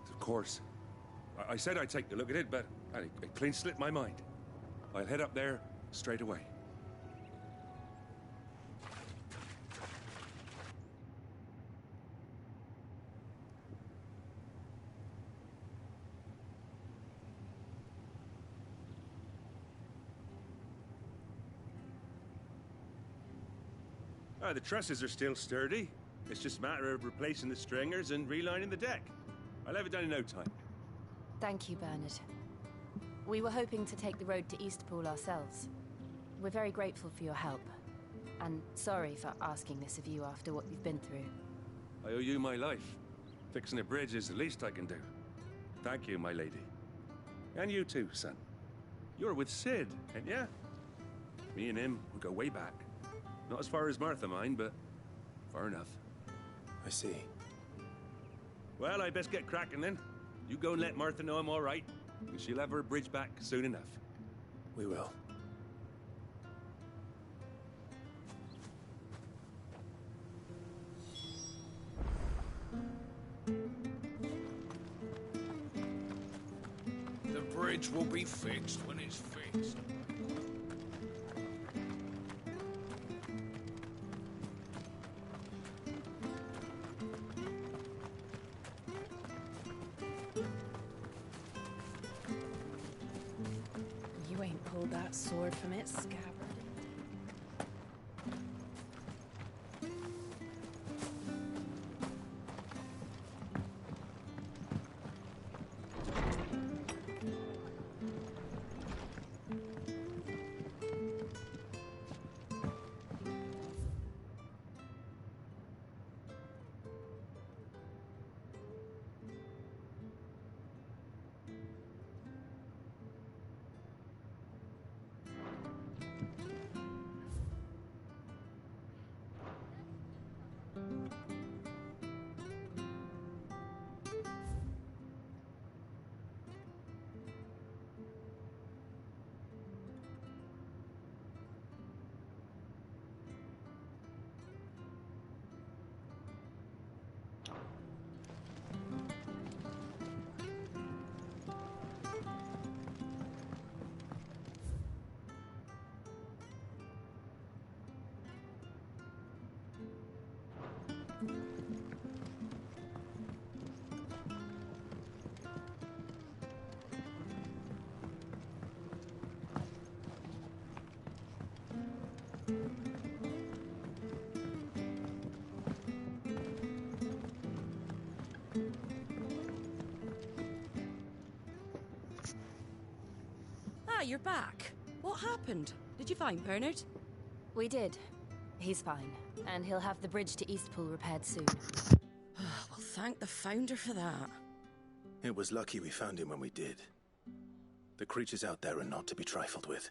Of course. I said I'd take a look at it, but it clean slipped my mind. I'll head up there straight away. The trusses are still sturdy. It's just a matter of replacing the stringers and relining the deck. I'll have it done in no time. Thank you, Bernard. We were hoping to take the road to Eastpool ourselves. We're very grateful for your help. And sorry for asking this of you after what you've been through. I owe you my life. Fixing a bridge is the least I can do. Thank you, my lady. And you too, son. You're with Sid, ain't ya? Me and him, we go way back. Not as far as Martha, mind, but far enough. I see. Well, I best get cracking then. You go and let Martha know I'm all right, and she'll have her bridge back soon enough. We will. The bridge will be fixed when it's fixed. You ain't pulled that sword from its scabbard. Ah, you're back. What happened? Did you find Bernard? We did. He's fine, and he'll have the bridge to Eastpool repaired soon. Well, thank the Founder for that. It was lucky we found him when we did. The creatures out there are not to be trifled with.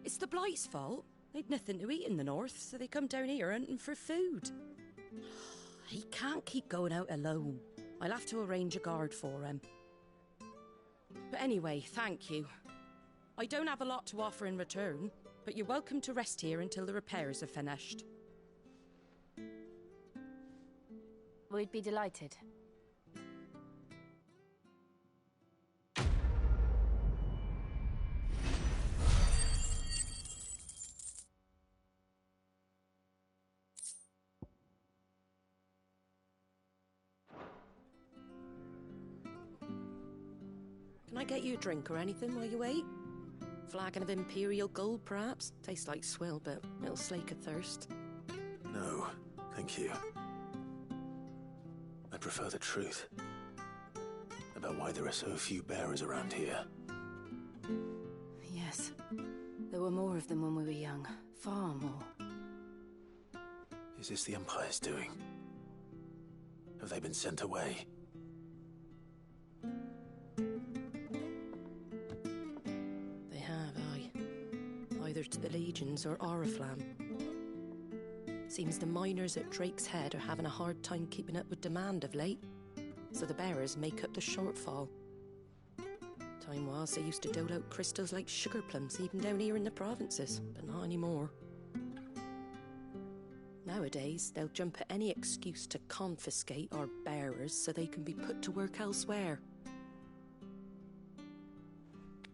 It's the Blight's fault. They'd nothing to eat in the north, so they come down here hunting for food. He can't keep going out alone. I'll have to arrange a guard for him. But anyway, thank you. I don't have a lot to offer in return, but you're welcome to rest here until the repairs are finished. We'd be delighted. Can I get you a drink or anything while you wait? Flagon of Imperial Gold, perhaps? Tastes like swill, but it'll slake a thirst. No, thank you. I prefer the truth. About why there are so few bearers around here. Yes. There were more of them when we were young. Far more. Is this the Empire's doing? Have they been sent away? They have, aye. Either to the Legions or Oriflamme. Seems the miners at Drake's Head are having a hard time keeping up with demand of late, so the bearers make up the shortfall. Time was they used to dole out crystals like sugar plums even down here in the provinces, but not anymore. Nowadays, they'll jump at any excuse to confiscate our bearers so they can be put to work elsewhere.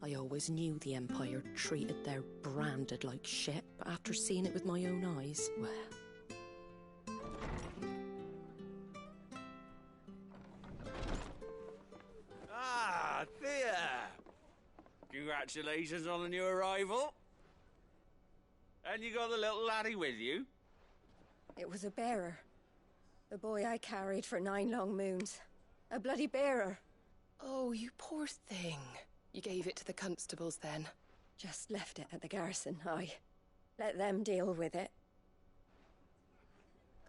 I always knew the Empire treated their branded like shit, but after seeing it with my own eyes, well... Ah, Thea! Congratulations on the new arrival. And you got the little laddie with you? It was a bearer. The boy I carried for 9 long moons. A bloody bearer. Oh, you poor thing. You gave it to the constables then? Just left it at the garrison, aye. Let them deal with it.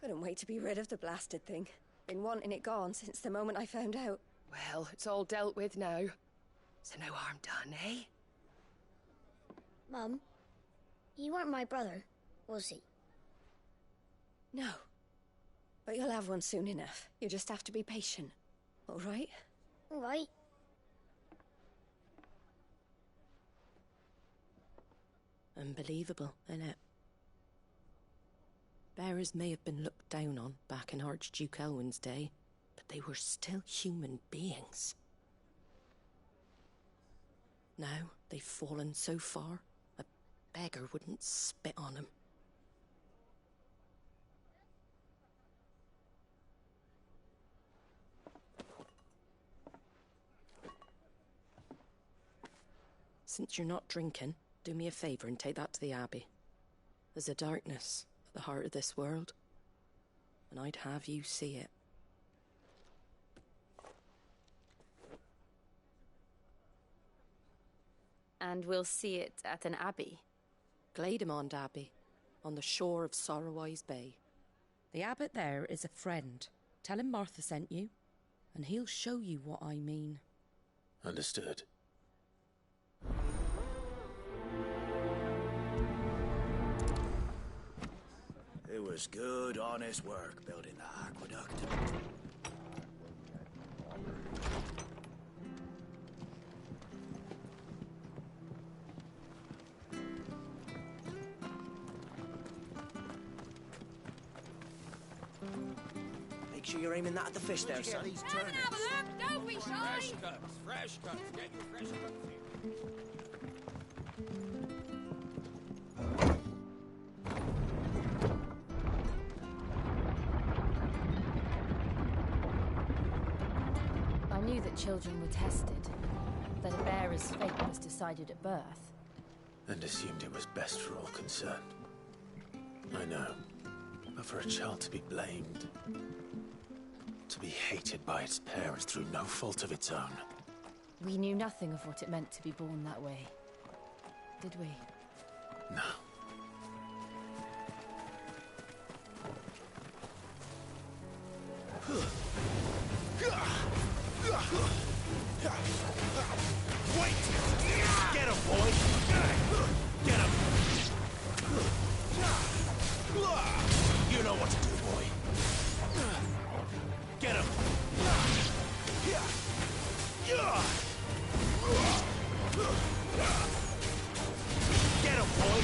Couldn't wait to be rid of the blasted thing. Been wanting it gone since the moment I found out. Well, it's all dealt with now. So no harm done, eh? Mum, he weren't my brother, was he? No. But you'll have one soon enough. You just have to be patient. All right? All right. Unbelievable, innit? Bearers may have been looked down on back in Archduke Elwin's day, but they were still human beings. Now they've fallen so far, a beggar wouldn't spit on them. Since you're not drinking, do me a favour and take that to the Abbey. There's a darkness at the heart of this world, and I'd have you see it. And we'll see it at an abbey? Glademond Abbey, on the shore of Sorrowise Bay. The abbot there is a friend. Tell him Martha sent you, and he'll show you what I mean. Understood. It was good, honest work building the aqueduct. Make sure you're aiming that at the fish there, son. These turnips. Have a look, don't be shy. Fresh cuts. Get your fresh cuts here. I knew that children were tested, that a bearer's fate was decided at birth. And assumed it was best for all concerned. I know. But for a child to be blamed, to be hated by its parents through no fault of its own. We knew nothing of what it meant to be born that way, did we? No. Wait! Get him, boy! Get him! You know what to do, boy. Get him! Get him, boy!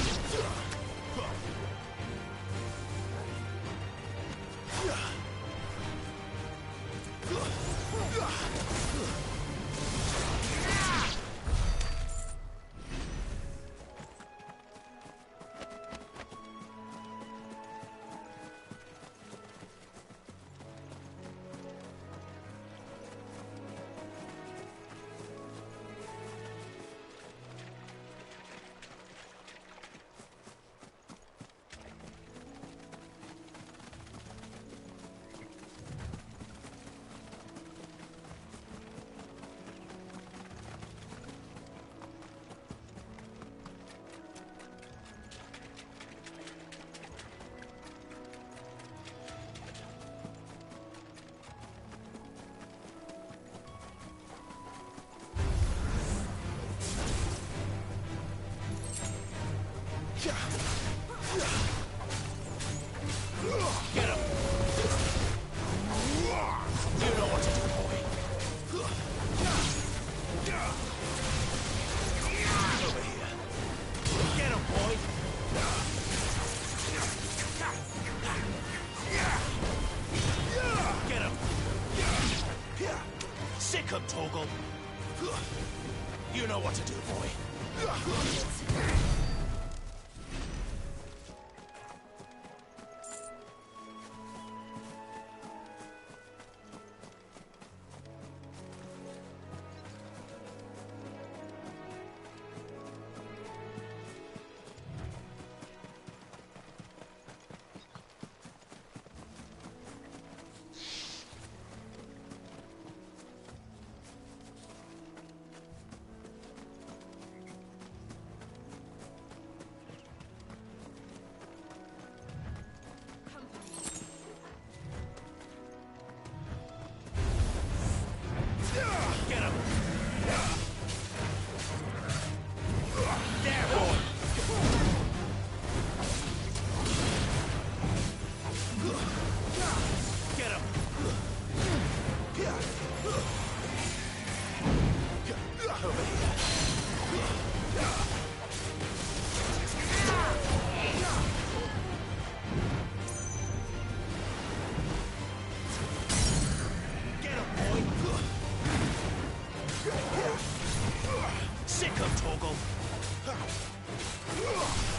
You know what to do, boy.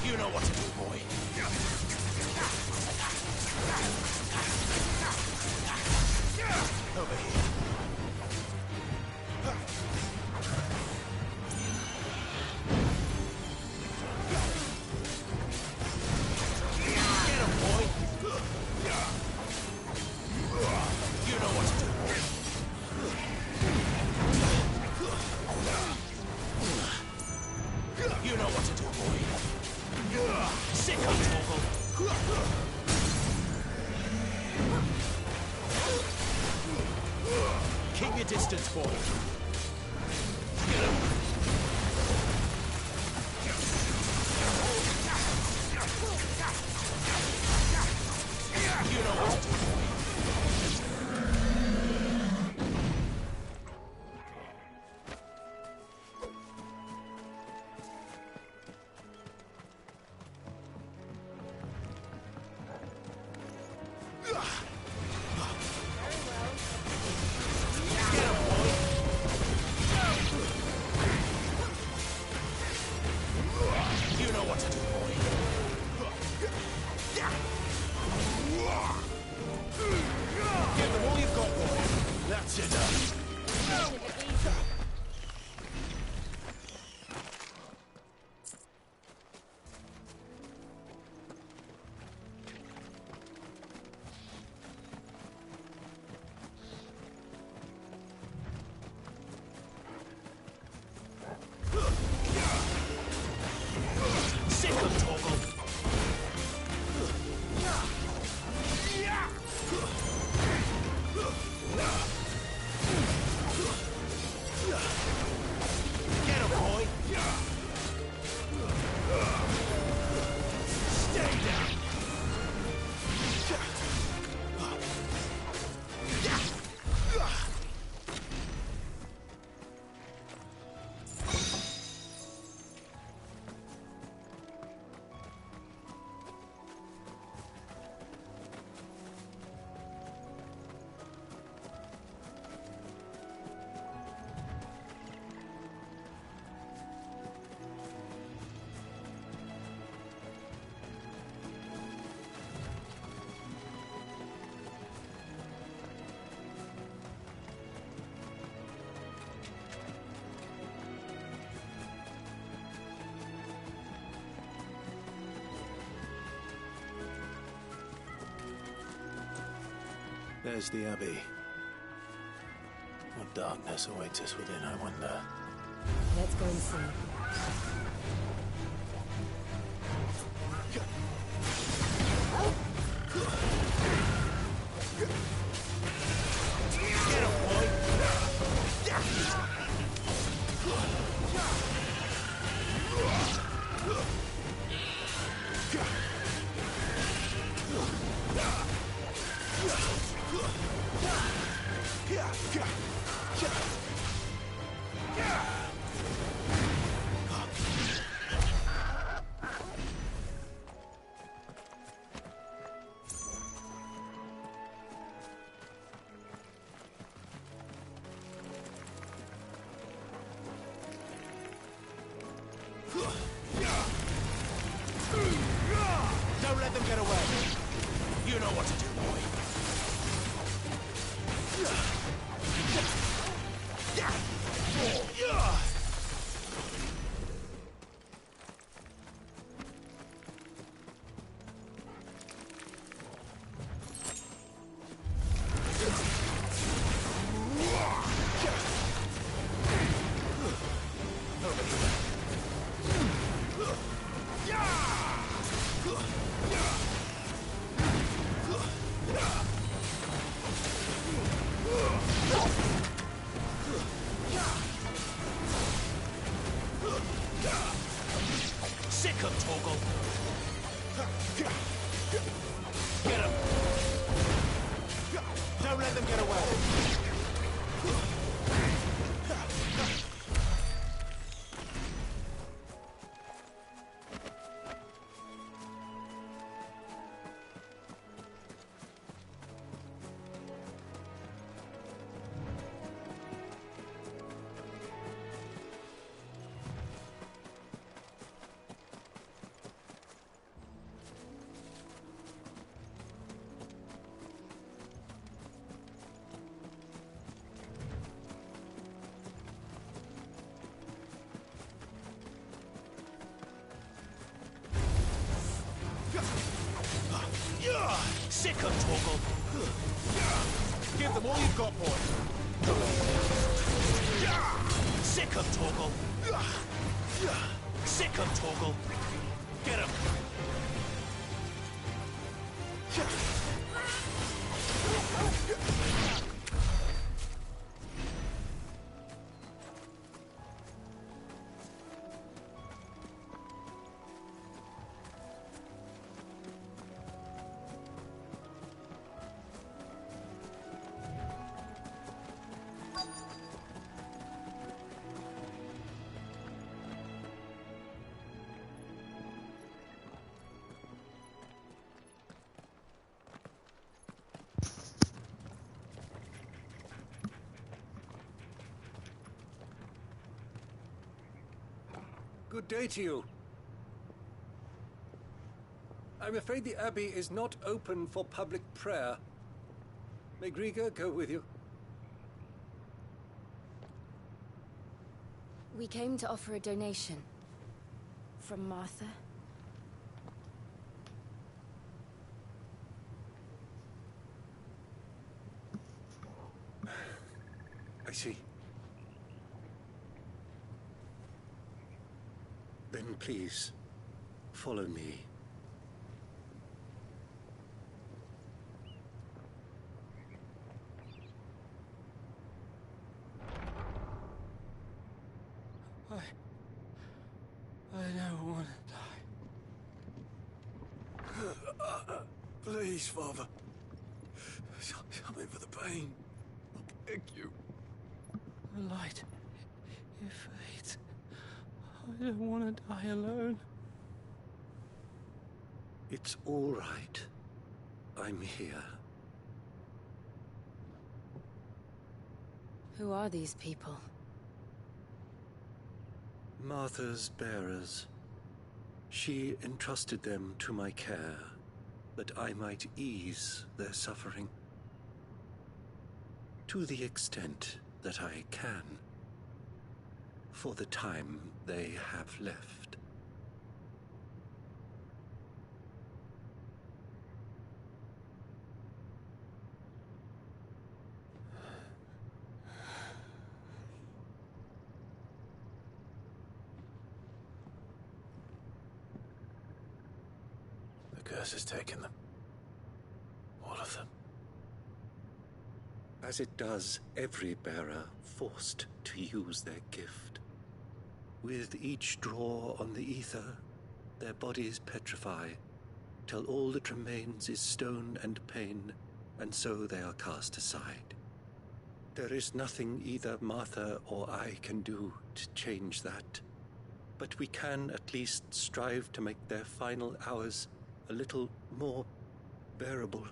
You know what to do, boy. Over here. Get him, boy. You know what to do, boy. You know what to do, boy. Sick of Toggle. Keep your distance, boy. Get him. You know what to do, boy. There's the Abbey. What darkness awaits us within, I wonder. Let's go and see. Don't let them get away. You know what to do, boy. Sick of Torgal. Get him. Don't let them get away. Sick of Torgal. Give them all you've got, boy. Sick of Torgal. Sick of Torgal. Get him. Good day to you. I'm afraid the Abbey is not open for public prayer. May Griga go with you? We came to offer a donation. From Martha. I see. Then please, follow me. I don't want to die. Please, Father. Come in for the pain. I beg you. The light. It fades. I don't want to die alone. It's all right. I'm here. Who are these people? Martha's bearers. She entrusted them to my care, that I might ease their suffering. To the extent that I can, for the time they have left. The curse has taken them. All of them. As it does every bearer forced to use their gift. With each draw on the ether, their bodies petrify, till all that remains is stone and pain, and so they are cast aside. There is nothing either Martha or I can do to change that, but we can at least strive to make their final hours a little more bearable.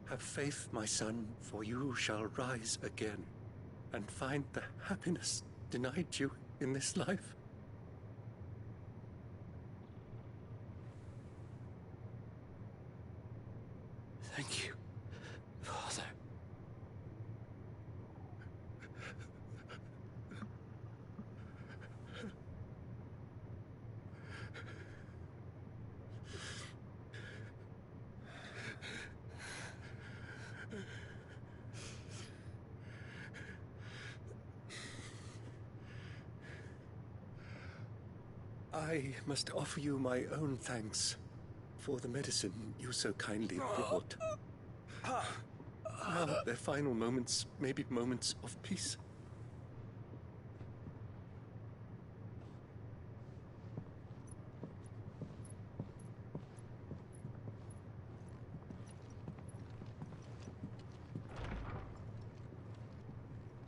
Have faith, my son, for you shall rise again and find the happiness denied you in this life. Thank you, Father. I must offer you my own thanks for the medicine you so kindly brought. Now their final moments may be moments of peace.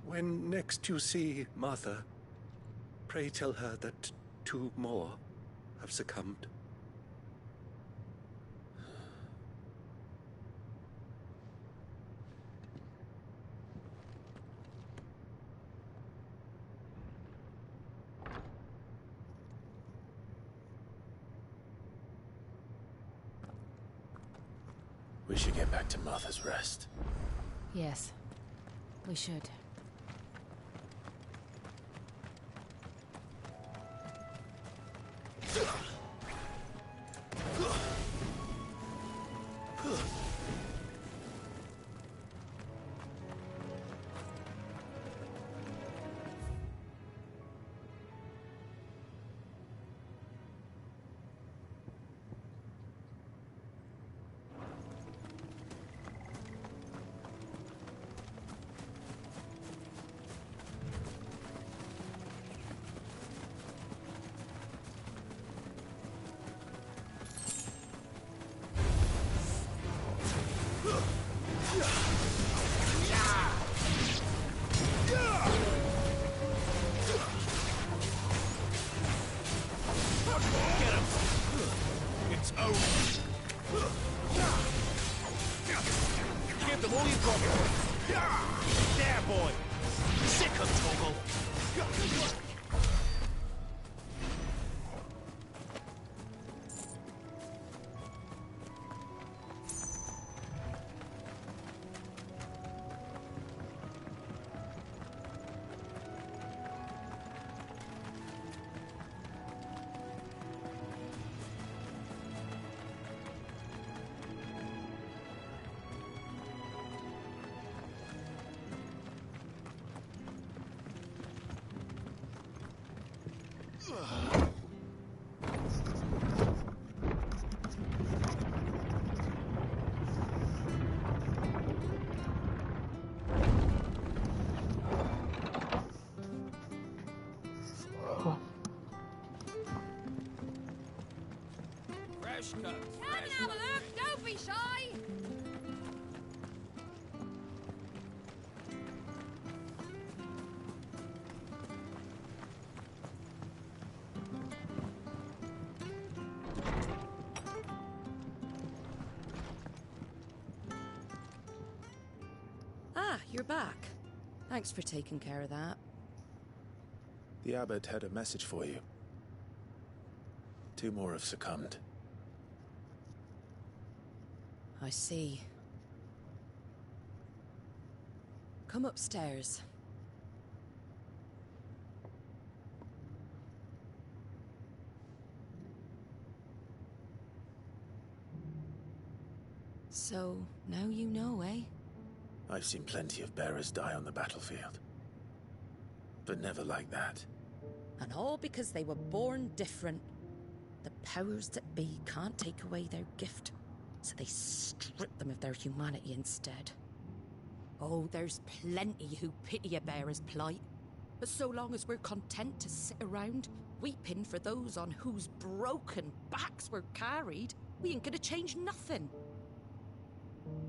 When next you see Martha, pray tell her that 2 more have succumbed. We should get back to Martha's Rest. Yes, we should. It's over. Give them all you've got. There, boy. Sick of Toggle. Fresh cut. Come and have a look, don't be shy! Ah, you're back. Thanks for taking care of that. The abbot had a message for you. 2 more have succumbed. I see. Come upstairs. So, now you know, eh? I've seen plenty of bearers die on the battlefield. But never like that. And all because they were born different. The powers that be can't take away their gift, so they strip them of their humanity instead. Oh, there's plenty who pity a bearer's plight. But so long as we're content to sit around, weeping for those on whose broken backs we're carried, we ain't gonna change nothing.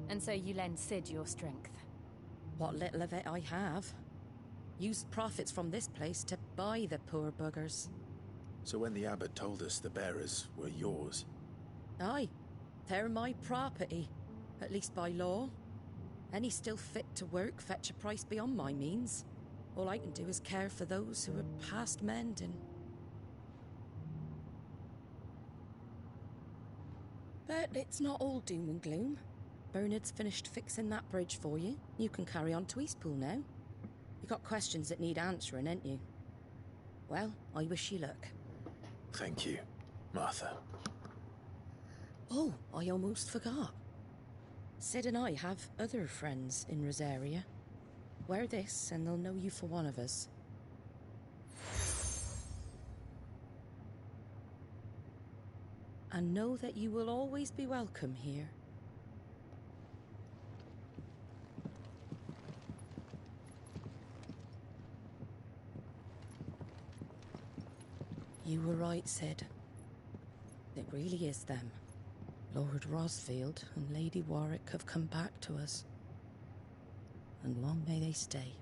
And so you lend Sid your strength? What little of it I have. Used profits from this place to buy the poor buggers. So when the abbot told us the bearers were yours... Aye, they're my property. At least by law. Any still fit to work fetch a price beyond my means. All I can do is care for those who are past mending. But it's not all doom and gloom. Bernard's finished fixing that bridge for you. You can carry on to Eastpool now. You got questions that need answering, ain't you? Well, I wish you luck. Thank you, Martha. Oh, I almost forgot. Sid and I have other friends in Rosaria. Wear this and they'll know you for one of us. And know that you will always be welcome here. You were right, Sid. It really is them. Lord Rosfield and Lady Warwick have come back to us. And long may they stay.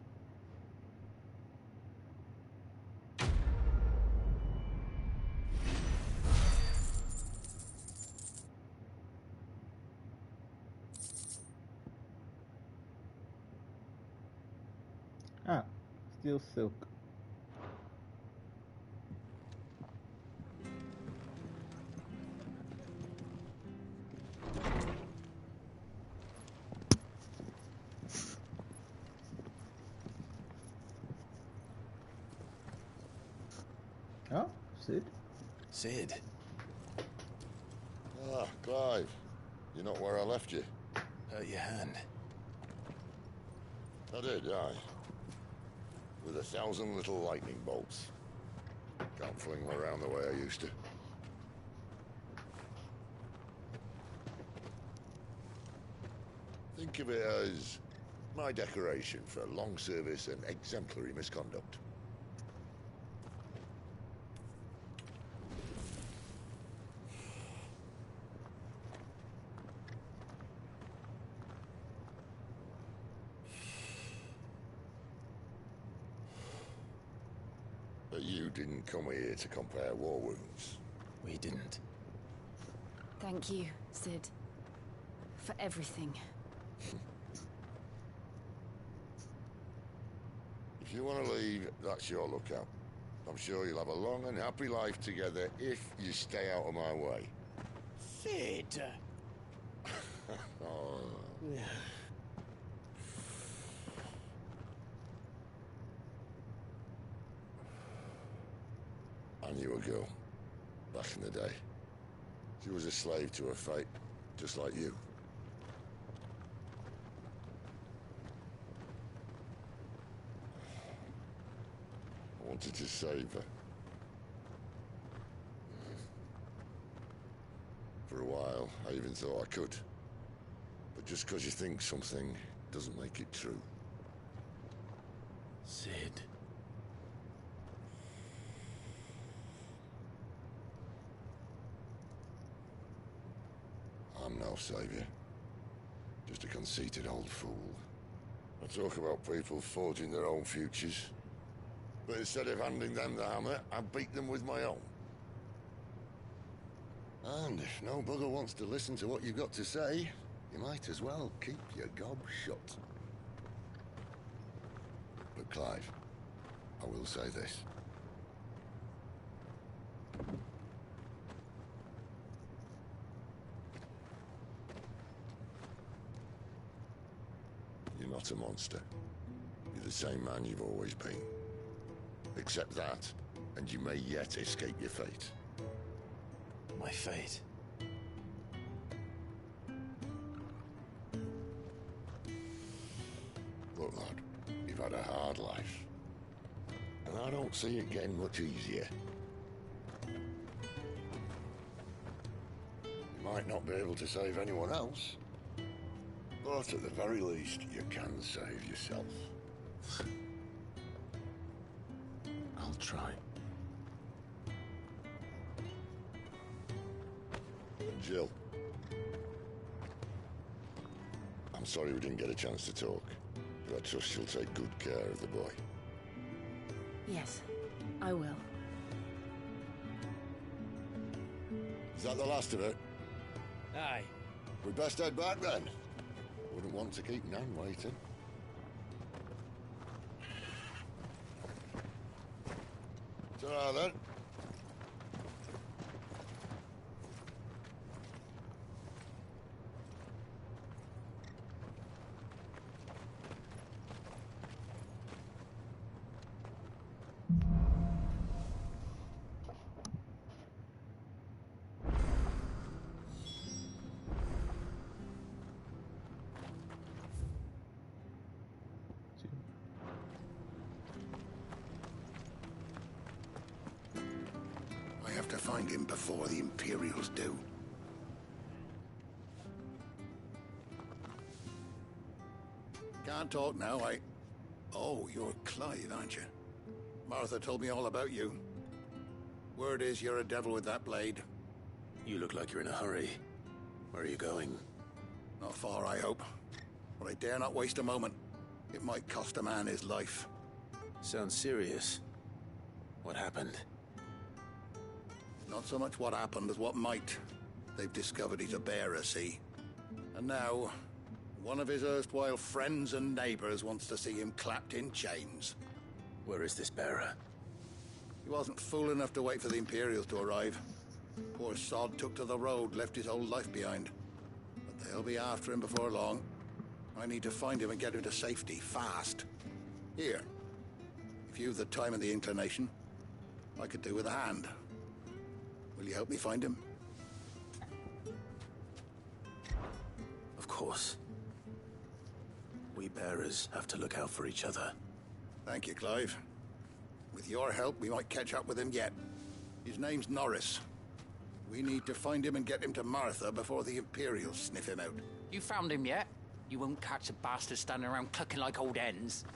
Ah, still silk. Oh, Sid. Sid. Ah, Clive. You're not where I left you. Hurt your hand. I did, aye. With 1,000 little lightning bolts. Can't fling them around the way I used to. Think of it as my decoration for long service and exemplary misconduct. But you didn't come here to compare war wounds. We didn't. Thank you, Sid. For everything. If you want to leave, that's your lookout. I'm sure you'll have a long and happy life together if you stay out of my way. Sid! Oh. I knew a girl, back in the day. She was a slave to her fate, just like you. I wanted to save her. For a while, I even thought I could. But just because you think something doesn't make it true. Sid. I'm no savior. Just a conceited old fool. I talk about people forging their own futures. But instead of handing them the hammer, I beat them with my own. And if no bugger wants to listen to what you've got to say, you might as well keep your gob shut. But Clive, I will say this. You're not a monster. You're the same man you've always been. Accept that, and you may yet escape your fate. My fate? Look, lad, you've had a hard life. And I don't see it getting much easier. You might not be able to save anyone else, but at the very least, you can save yourself. I'll try. Jill. I'm sorry we didn't get a chance to talk, but I trust you'll take good care of the boy. Yes, I will. Is that the last of it? Aye. We best head back then. Wouldn't want to keep Nan waiting. Ta-ra then. I have to find him before the Imperials do. Can't talk now, Oh, you're Clive, aren't you? Martha told me all about you. Word is you're a devil with that blade. You look like you're in a hurry. Where are you going? Not far, I hope. But I dare not waste a moment. It might cost a man his life. Sounds serious. What happened? Not so much what happened as what might. They've discovered he's a bearer, see? And now, one of his erstwhile friends and neighbors wants to see him clapped in chains. Where is this bearer? He wasn't fool enough to wait for the Imperials to arrive. Poor sod took to the road, left his whole life behind. But they'll be after him before long. I need to find him and get him to safety, fast. Here. If you've the time and the inclination, I could do with a hand. Will you help me find him? Of course. We bearers have to look out for each other. Thank you, Clive. With your help, we might catch up with him yet. His name's Norris. We need to find him and get him to Martha before the Imperials sniff him out. You found him yet? You won't catch a bastard standing around clucking like old hens.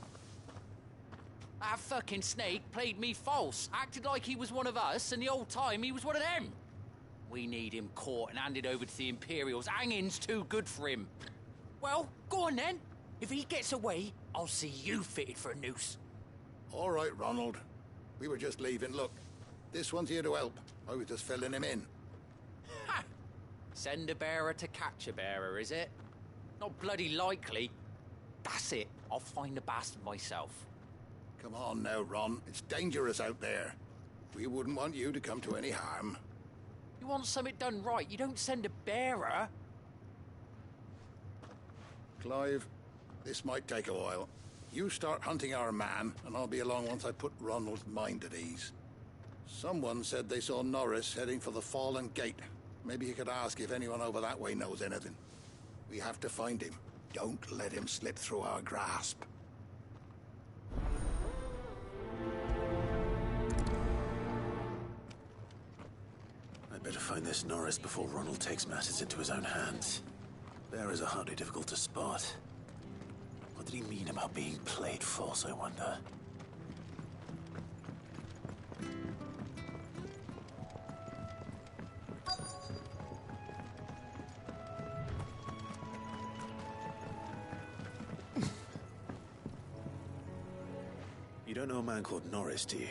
That fucking snake played me false, acted like he was one of us, and the whole time he was one of them. We need him caught and handed over to the Imperials. Hanging's too good for him. Well, go on then. If he gets away, I'll see you fitted for a noose. All right, Ronald. We were just leaving. Look, this one's here to help. I was just filling him in. Ha! Send a bearer to catch a bearer, is it? Not bloody likely. That's it. I'll find the bastard myself. Come on now, Ron. It's dangerous out there. We wouldn't want you to come to any harm. You want something done right, you don't send a bearer. Clive, this might take a while. You start hunting our man, and I'll be along once I put Ronald's mind at ease. Someone said they saw Norris heading for the Fallen Gate. Maybe you could ask if anyone over that way knows anything. We have to find him. Don't let him slip through our grasp. I'd better find this Norris before Ronald takes matters into his own hands. Bearers are hardly difficult to spot. What did he mean about being played false, I wonder? You don't know a man called Norris, do you?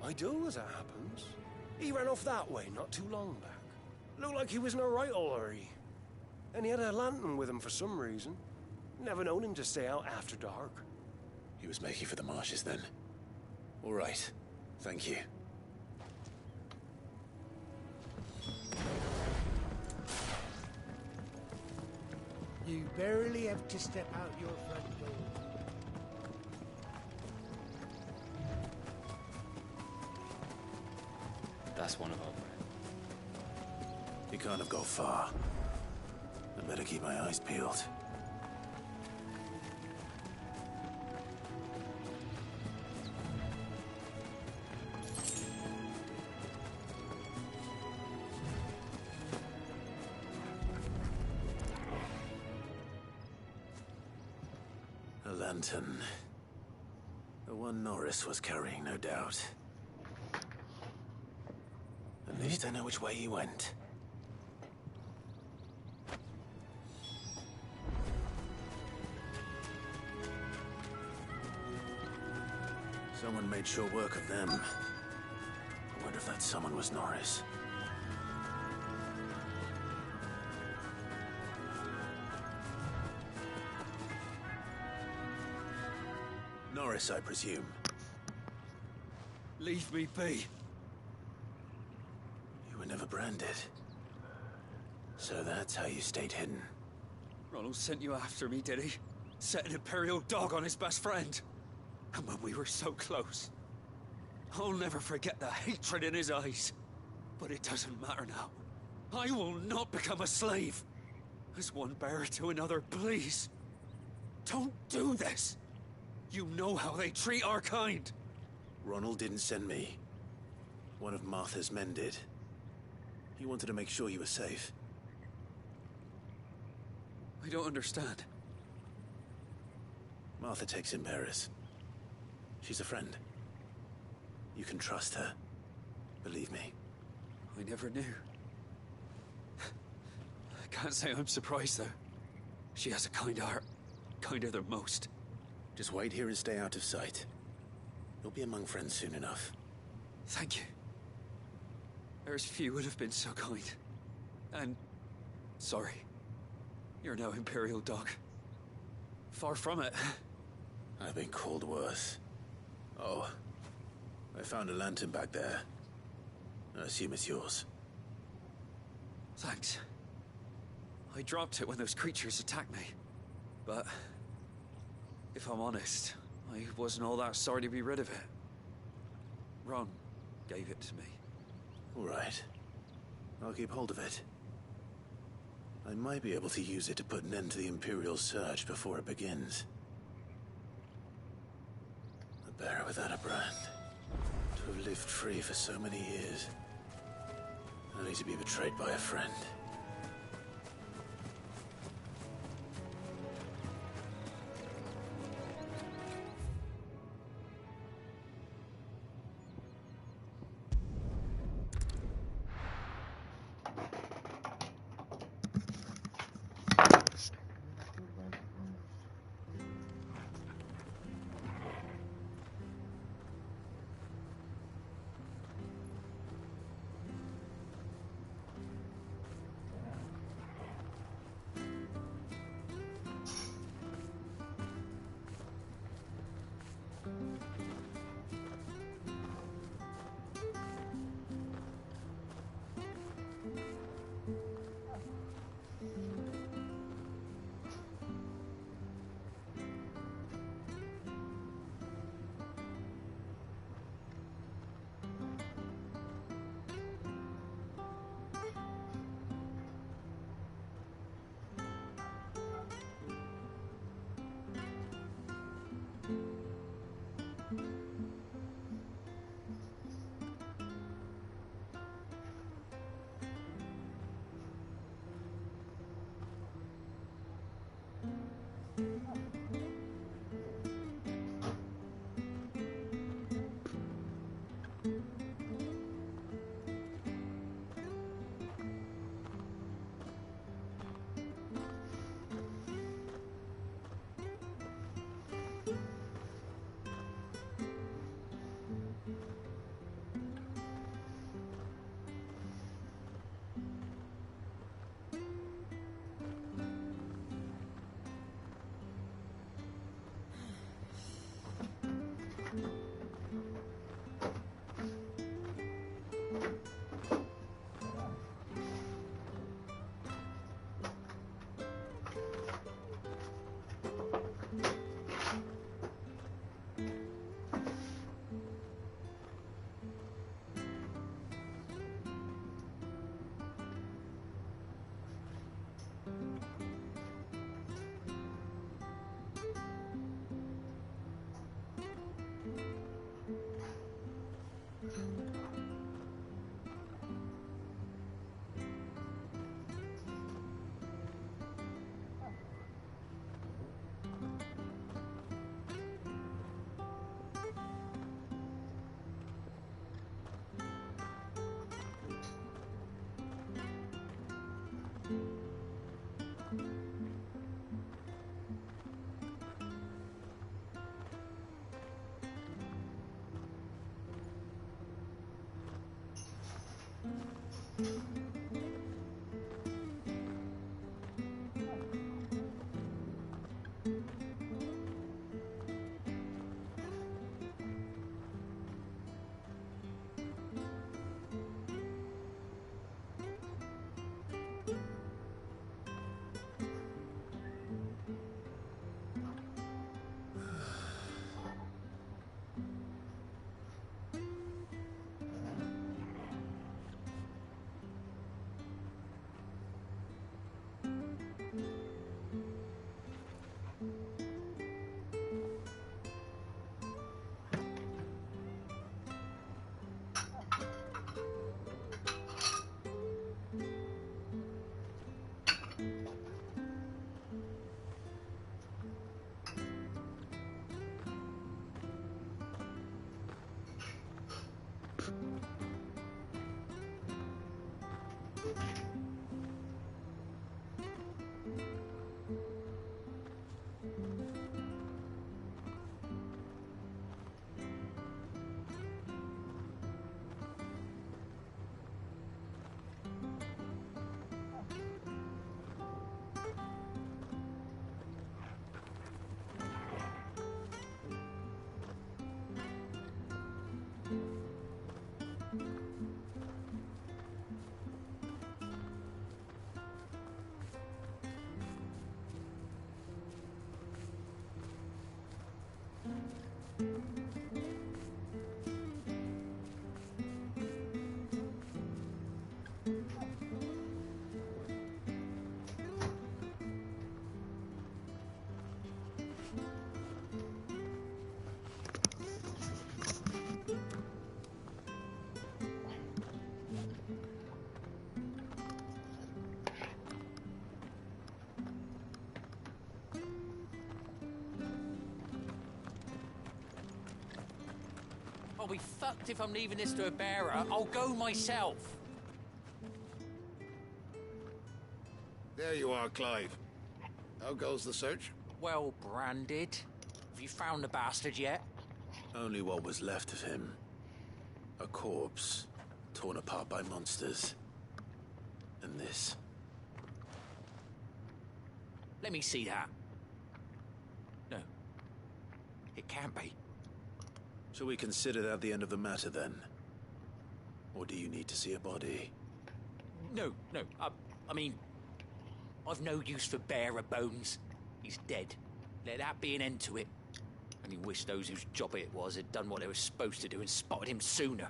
I do, as it happens. He ran off that way not too long back. Looked like he was in a right old hurry. And he had a lantern with him for some reason. Never known him to stay out after dark. He was making for the marshes then. All right. Thank you. You barely have to step out your front door. That's one of our. He can't have got far. I better keep my eyes peeled. A lantern. The one Norris was carrying, no doubt. At least I know which way he went. Someone made sure work of them. I wonder if that someone was Norris. Norris, I presume. Leave me be. You were never branded. So that's how you stayed hidden. Ronald sent you after me, did he? Set an Imperial dog on his best friend. And when we were so close. I'll never forget the hatred in his eyes. But it doesn't matter now. I will not become a slave. As one bearer to another, please. Don't do this. You know how they treat our kind. Ronald didn't send me. One of Martha's men did. He wanted to make sure you were safe. I don't understand. Martha takes in Paris. She's a friend. You can trust her. Believe me. I never knew. I can't say I'm surprised, though. She has a kind heart. Kinder than most. Just wait here and stay out of sight. You'll be among friends soon enough. Thank you. There's few would have been so kind. And... sorry. You're no Imperial dog. Far from it. I've been called worse. Oh. I found a lantern back there. I assume it's yours. Thanks. I dropped it when those creatures attacked me. But... if I'm honest, I wasn't all that sorry to be rid of it. Ron gave it to me. All right. I'll keep hold of it. I might be able to use it to put an end to the Imperial surge before it begins. A bearer without a brand. To have lived free for so many years. Only to be betrayed by a friend. I'll be fucked if I'm leaving this to a bearer. I'll go myself. There you are, Clive. How goes the search? Well branded. Have you found the bastard yet? Only what was left of him. A corpse, torn apart by monsters. And this. Let me see that. No. It can't be. Shall we consider that the end of the matter, then? Or do you need to see a body? No. I mean, I've no use for bearer bones. He's dead. Let that be an end to it. And you wish those whose job it was had done what they were supposed to do and spotted him sooner.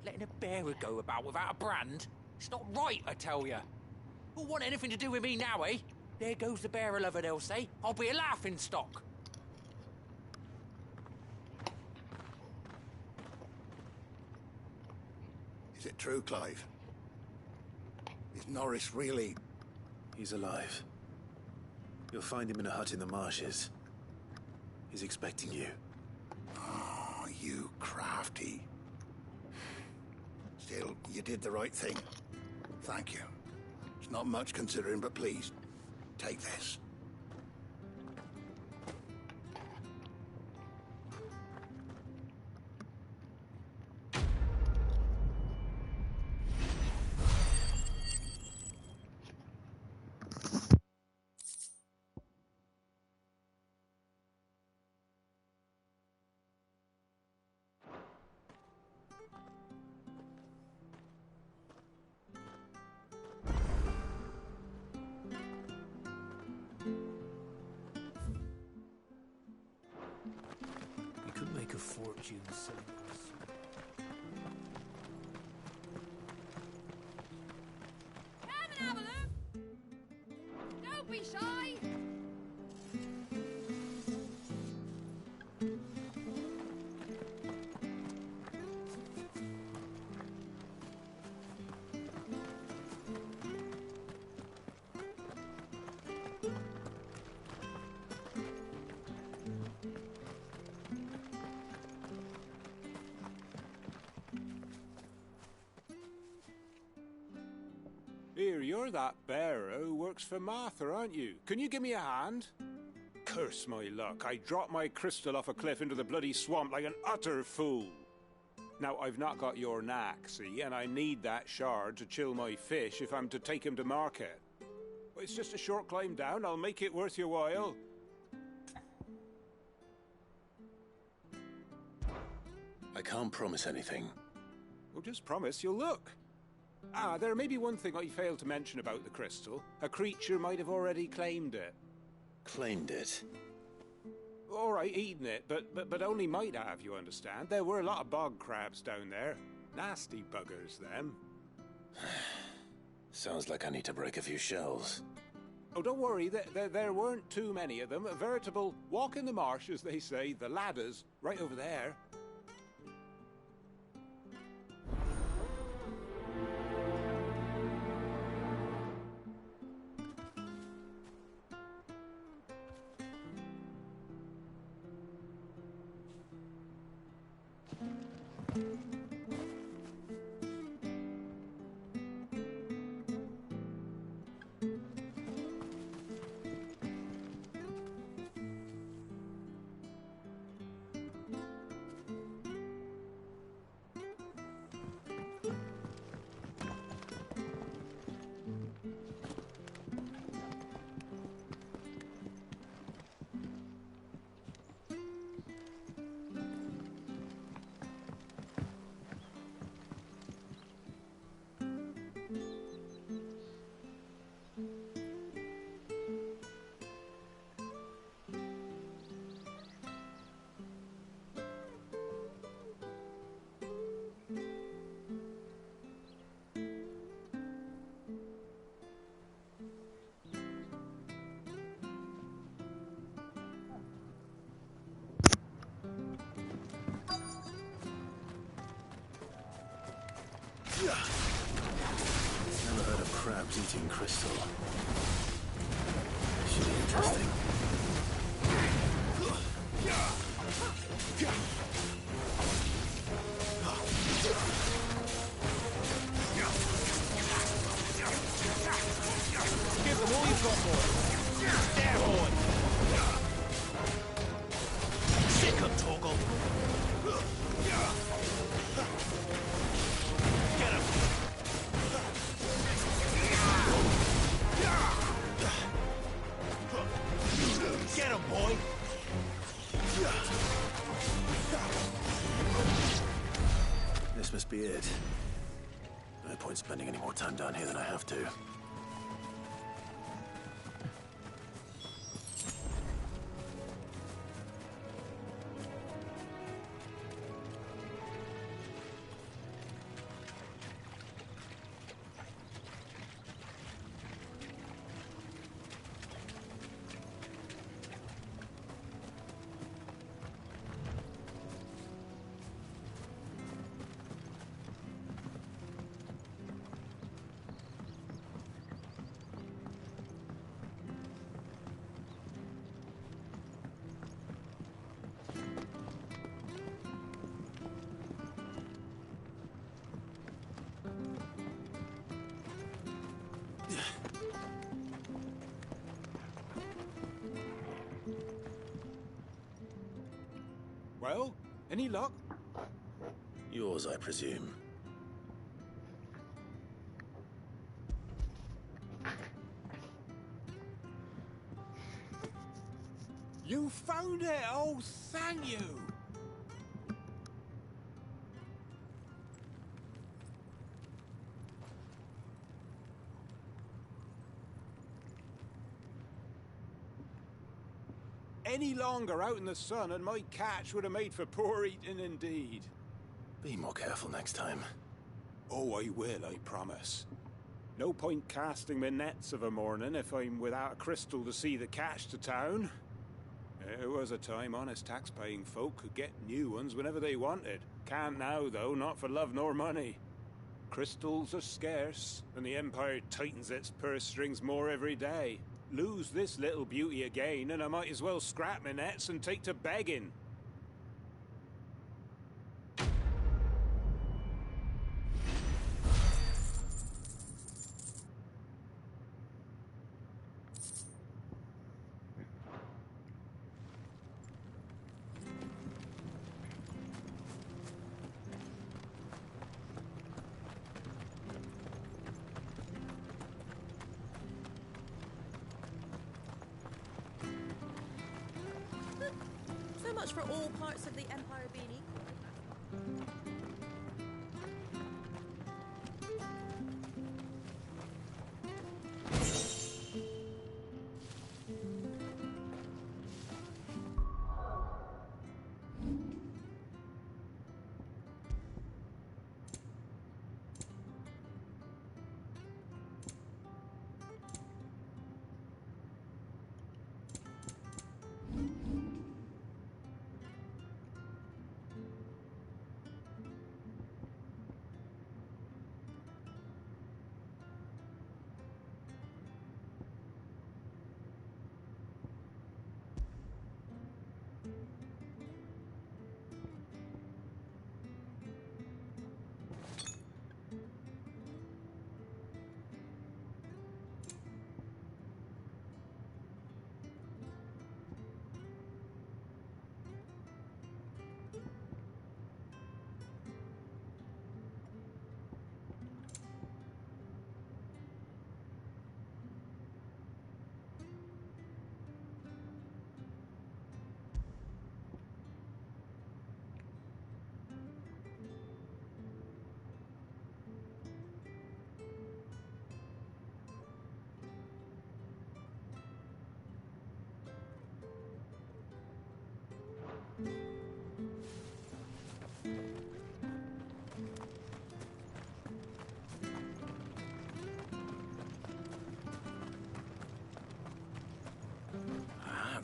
Letting a bearer go about without a brand? It's not right, I tell you. Who'll want anything to do with me now, eh? There goes the bearer lover, they'll say. I'll be a laughing stock. Is it true, Clive? Is Norris really... He's alive. You'll find him in a hut in the marshes. He's expecting you. Oh, you crafty. Still, you did the right thing. Thank you. It's not much considering, but please, take this. A fortune selling this. Come and have a look. Don't be shy. Here, you're that bearer who works for Martha, aren't you? Can you give me a hand? Curse my luck, I dropped my crystal off a cliff into the bloody swamp like an utter fool. Now, I've not got your knack, see, and I need that shard to chill my fish if I'm to take him to market. But it's just a short climb down, I'll make it worth your while. I can't promise anything. Well, just promise you'll look. Ah, there may be one thing I failed to mention about the crystal. A creature might have already claimed it. Claimed it? All right, eaten it, but only might have, you understand. There were a lot of bog crabs down there. Nasty buggers, them. Sounds like I need to break a few shells. Oh, don't worry, there weren't too many of them. A veritable walk in the marsh, as they say, the ladders, right over there. Never heard of crabs eating crystal. Should be interesting. There, boy! Sick of Toggle! Get him! Get him, boy! This must be it. No point spending any more time down here than I have to. Well, any luck? Yours, I presume. You found it! Oh, thank you! Any longer out in the sun and my catch would have made for poor eating indeed. Be more careful next time. Oh, I will, I promise. No point casting my nets of a morning if I'm without a crystal to see the catch to town. There was a time honest tax-paying folk could get new ones whenever they wanted. Can't now, though, not for love nor money. Crystals are scarce, and the Empire tightens its purse strings more every day. Lose this little beauty again, and I might as well scrap my nets and take to begging. So much for all parts of the Empire being equal.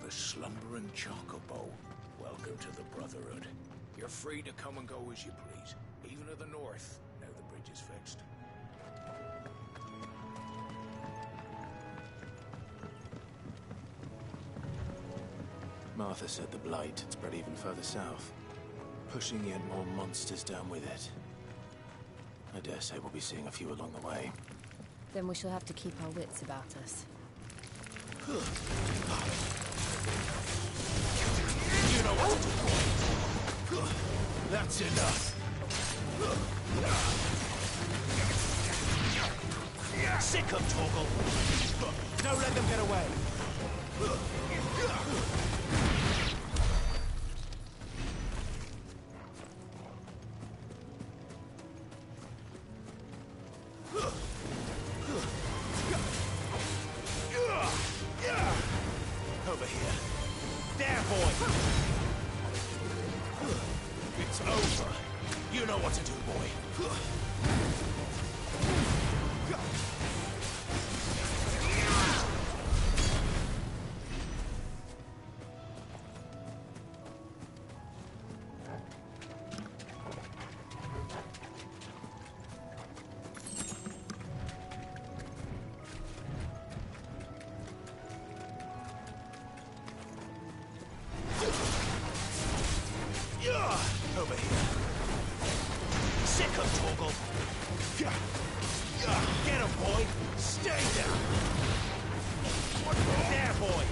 The slumbering chocobo. Welcome to the Brotherhood. You're free to come and go as you please, even to the north, now the bridge is fixed. Martha said the blight had spread even further south, pushing yet more monsters down with it. I dare say we'll be seeing a few along the way. Then we shall have to keep our wits about us. You know what to do. That's enough. Sick of Torgal. Don't let them get away. Over here. There, boy. It's over. You know what to do, boy. Over here. Sick of Torgal. Get him, boy. Stay down. There, boy.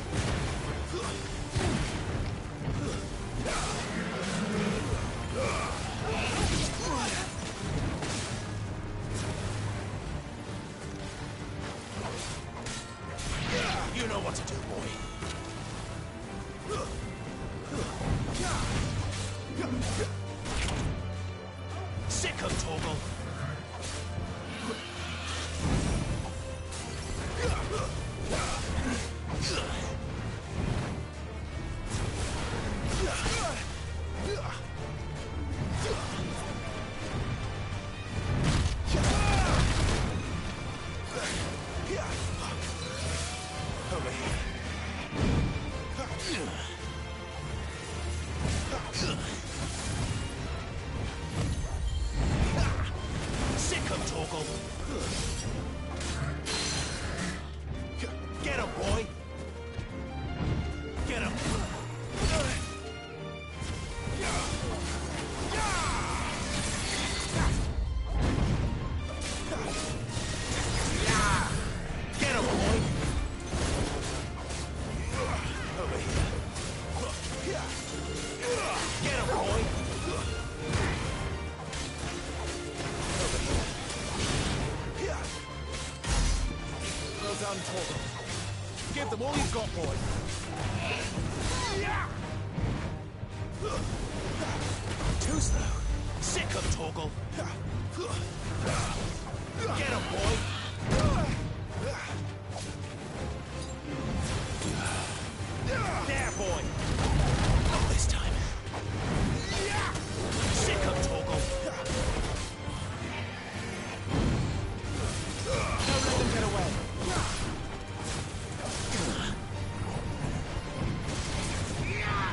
You know what to do, boy. Sick of Torgal. Over here. Sick of Torgal. Get him, boy. Get him. Get him, boy. Over here. Get him, boy. Over here. Well done, Torgal. Give them all you've got, boy. Too slow. Sick of Torgal. Get him, boy. There, boy. Not this time. Sick of Torgal. Don't let them get away.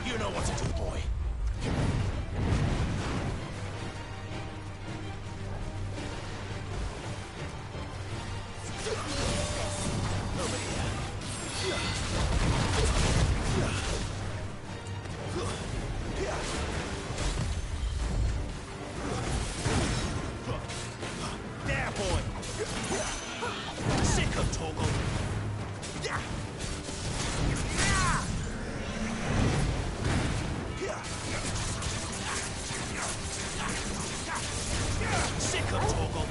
You know what to do, boy. Over here. There, boy. Sick of Torgal. Sick of Torgal.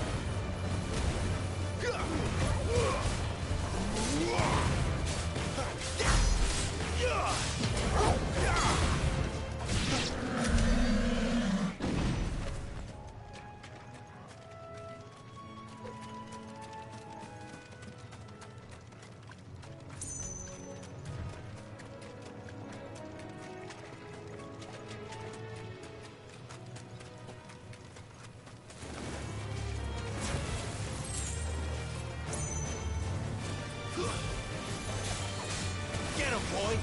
Get him, boy.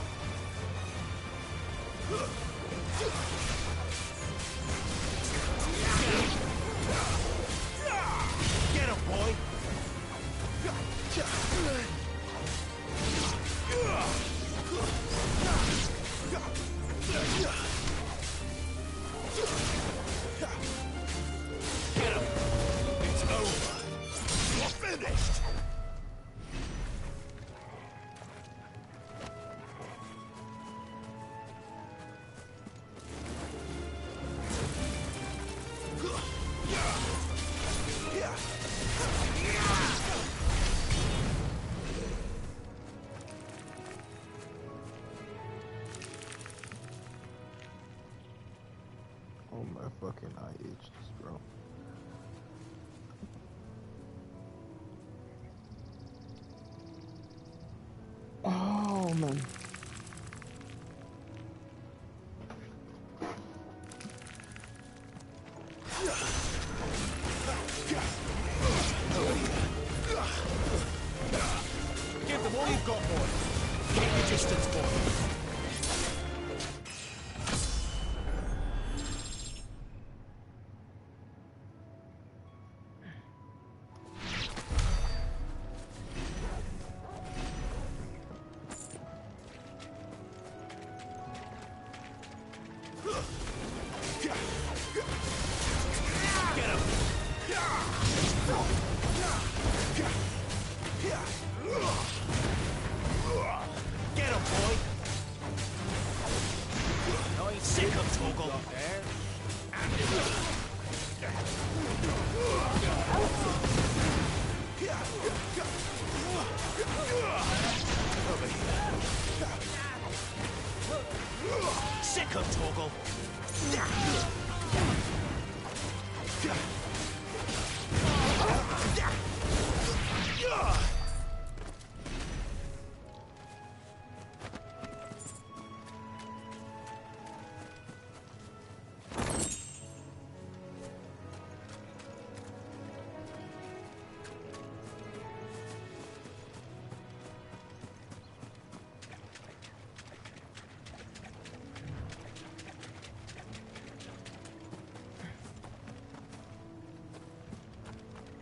Get him, boy. Get him. It's over. You're finished. fucking eye itches, bro. Oh man. Give them all you've got, boy. Keep your distance, boy. Sick of Torgal.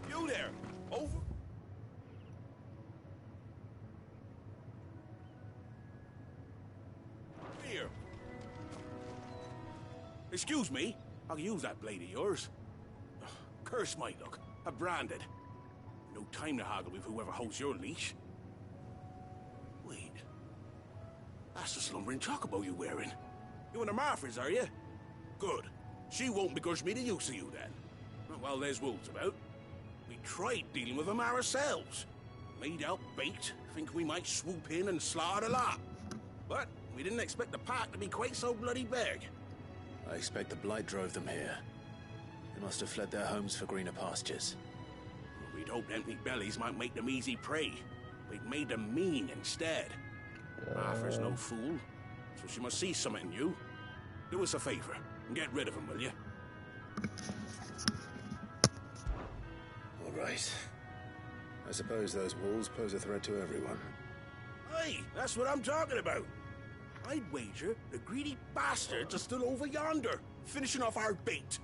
You there? Over? Here. Excuse me. I'll use that blade of yours. Ugh, curse my luck. I'm branded. No time to haggle with whoever holds your leash. Wait. That's the slumbering chocobo you're wearing. You and the Marthas, are you? Good. She won't begrudge me the use of you then. Well, there's wolves about. We tried dealing with them ourselves. Made out bait, think we might swoop in and slaughter the lot. But we didn't expect the pack to be quite so bloody big. I expect the blight drove them here. They must have fled their homes for greener pastures. We'd hoped empty bellies might make them easy prey. We'd made them mean instead. Martha's no fool, so she must see something in you. Do us a favor and get rid of them, will you? All right. I suppose those wolves pose a threat to everyone. Hey, that's what I'm talking about. I'd wager the greedy bastards are still over yonder, finishing off our bait.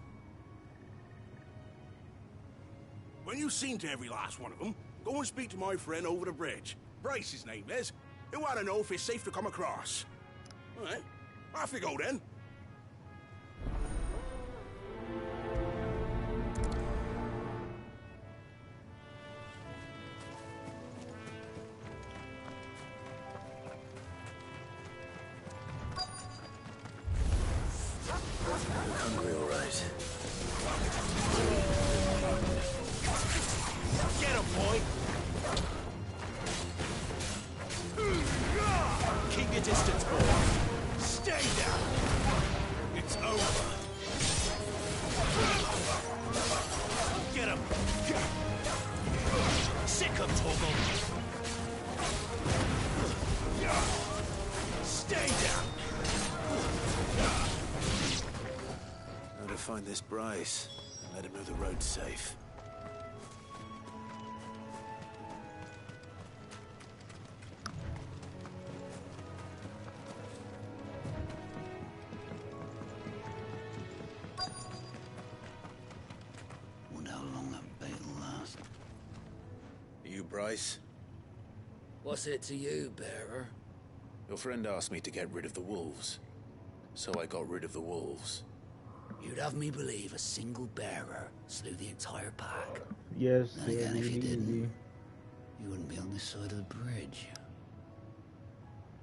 When you've seen to every last one of them, go and speak to my friend over the bridge. Bryce, his name is. He'll want to know if it's safe to come across. All right, off you go then. Hungry, all right. Get him, boy. Keep your distance, boy. Stay down. It's over. Get him. Sick of Torgal. Stay down. Now to find this Bryce and let him know the road's safe. Wonder how long that bait will last. You Bryce? What's it to you, bearer? Your friend asked me to get rid of the wolves. So I got rid of the wolves. You'd have me believe a single bearer slew the entire pack. Yes, Then again, if you didn't, easy. you wouldn't be on this side of the bridge.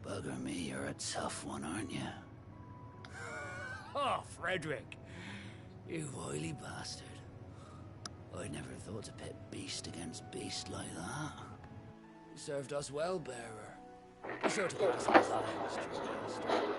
Bugger me, you're a tough one, aren't you? Oh, Frederick! You wily bastard. I never thought to pit beast against beast like that. You served us well, bearer. Be sure to pass on thanks to your master.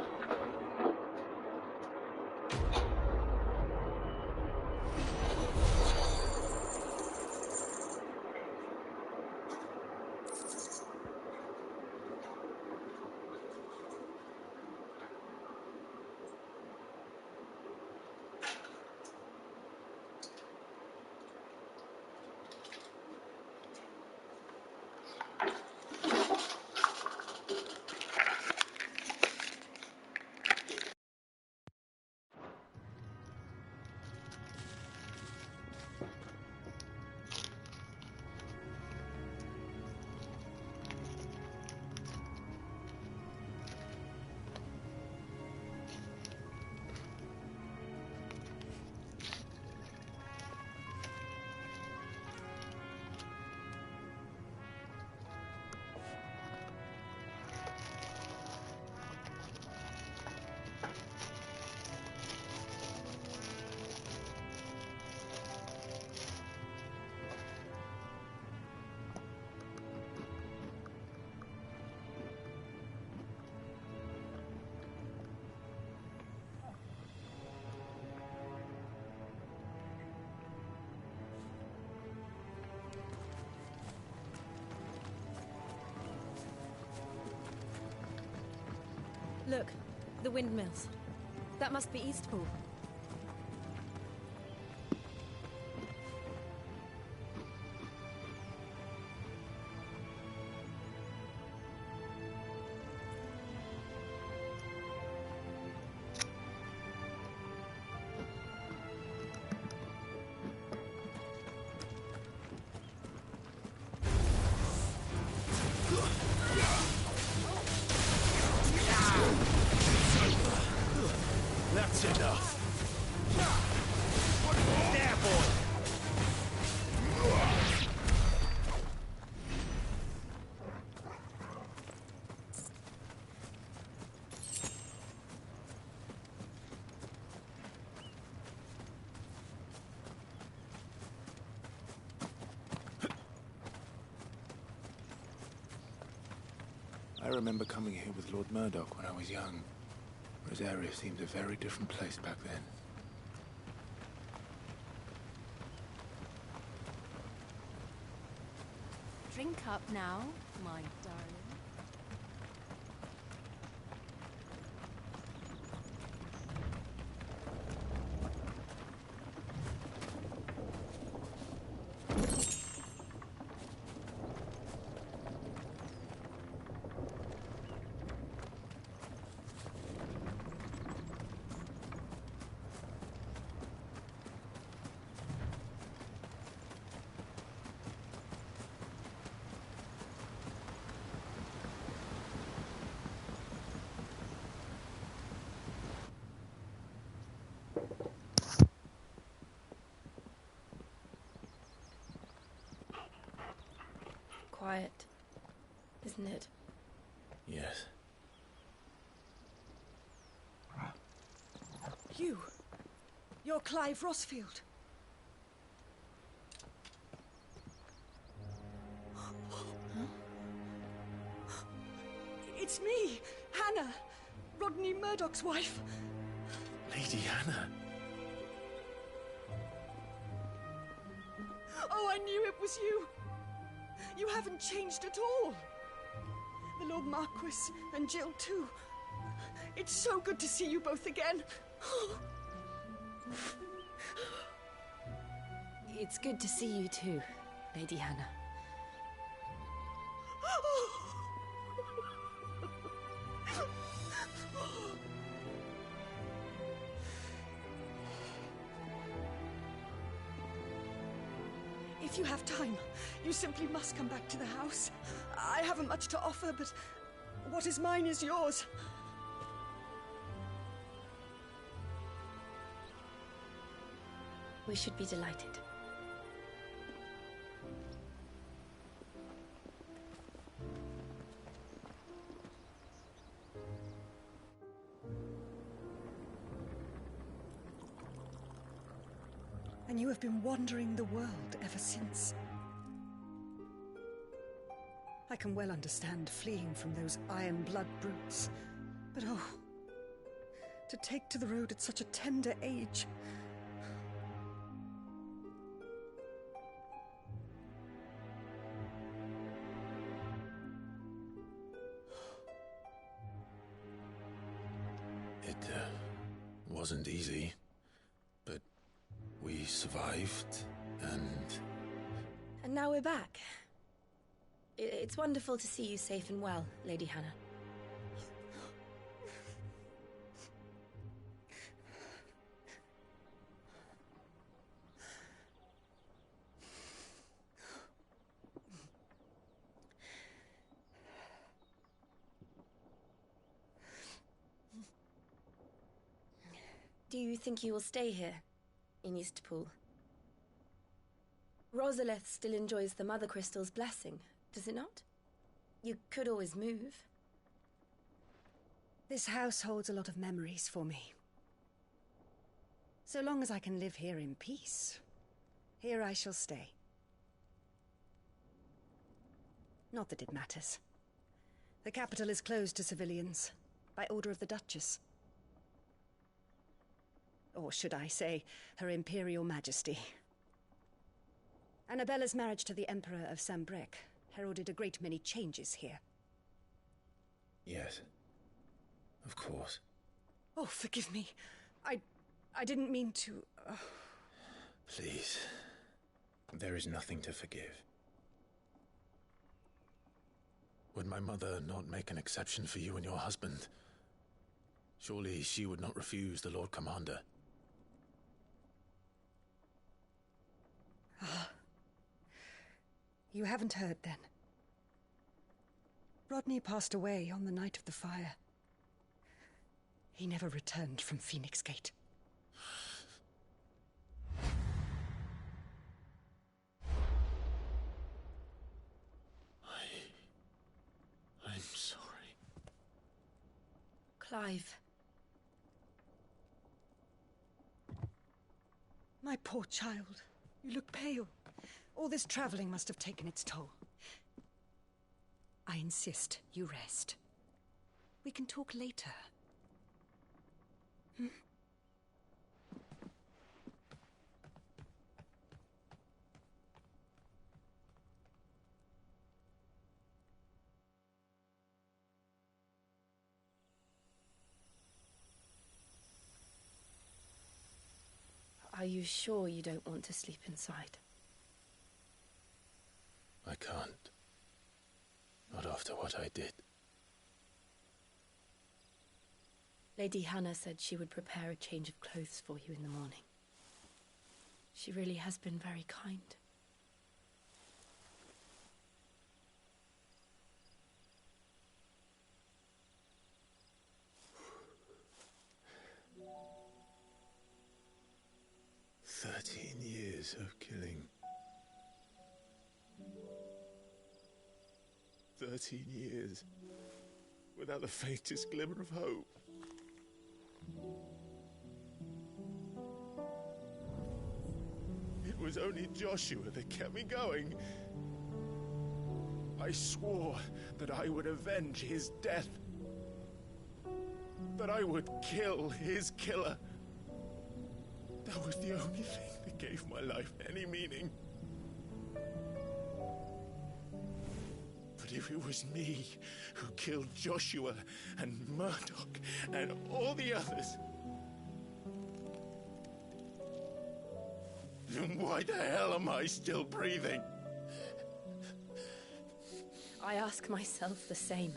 Look, the windmills. That must be Eastpool. That's enough. There, boy! I remember coming here with Lord Murdoch when I was young. Rosaria seemed a very different place back then. Drink up now, my darling. Quiet, isn't it? Yes. You're Clive Rossfield. It's me, Hannah, Rodney Murdoch's wife. Lady Hannah. Oh, I knew it was you. You haven't changed at all. The Lord Marquis and Jill too. It's so good to see you both again. It's good to see you too, Lady Hannah. If you have time, you simply must come back to the house. I haven't much to offer, but what is mine is yours. We should be delighted. And you have been wandering the world ever since. I can well understand fleeing from those iron blood brutes. But oh, to take to the road at such a tender age. It wasn't easy, but we survived, and... And now we're back. It's wonderful to see you safe and well, Lady Hannah. Do you think you will stay here, in Eastpool? Rosalith still enjoys the Mother Crystal's blessing, does it not? You could always move. This house holds a lot of memories for me. So long as I can live here in peace, here I shall stay. Not that it matters. The capital is closed to civilians, by order of the Duchess. Or should I say, Her Imperial Majesty. Annabella's marriage to the Emperor of Sambrec heralded a great many changes here. Yes. Of course. Oh, forgive me. I didn't mean to... Please. There is nothing to forgive. Would my mother not make an exception for you and your husband? Surely she would not refuse the Lord Commander. Ah. You haven't heard, then. Rodney passed away on the night of the fire. He never returned from Phoenix Gate. I'm sorry. Clive. My poor child. You look pale. All this traveling must have taken its toll. I insist you rest. We can talk later. Hmm? Are you sure you don't want to sleep inside? I can't. Not after what I did. Lady Hannah said she would prepare a change of clothes for you in the morning. She really has been very kind. Years of killing. 13 years without the faintest glimmer of hope. It was only Joshua that kept me going. I swore that I would avenge his death. That I would kill his killer. That was the only thing that gave my life any meaning. But if it was me who killed Joshua and Murdoch and all the others, then why the hell am I still breathing? I ask myself the same.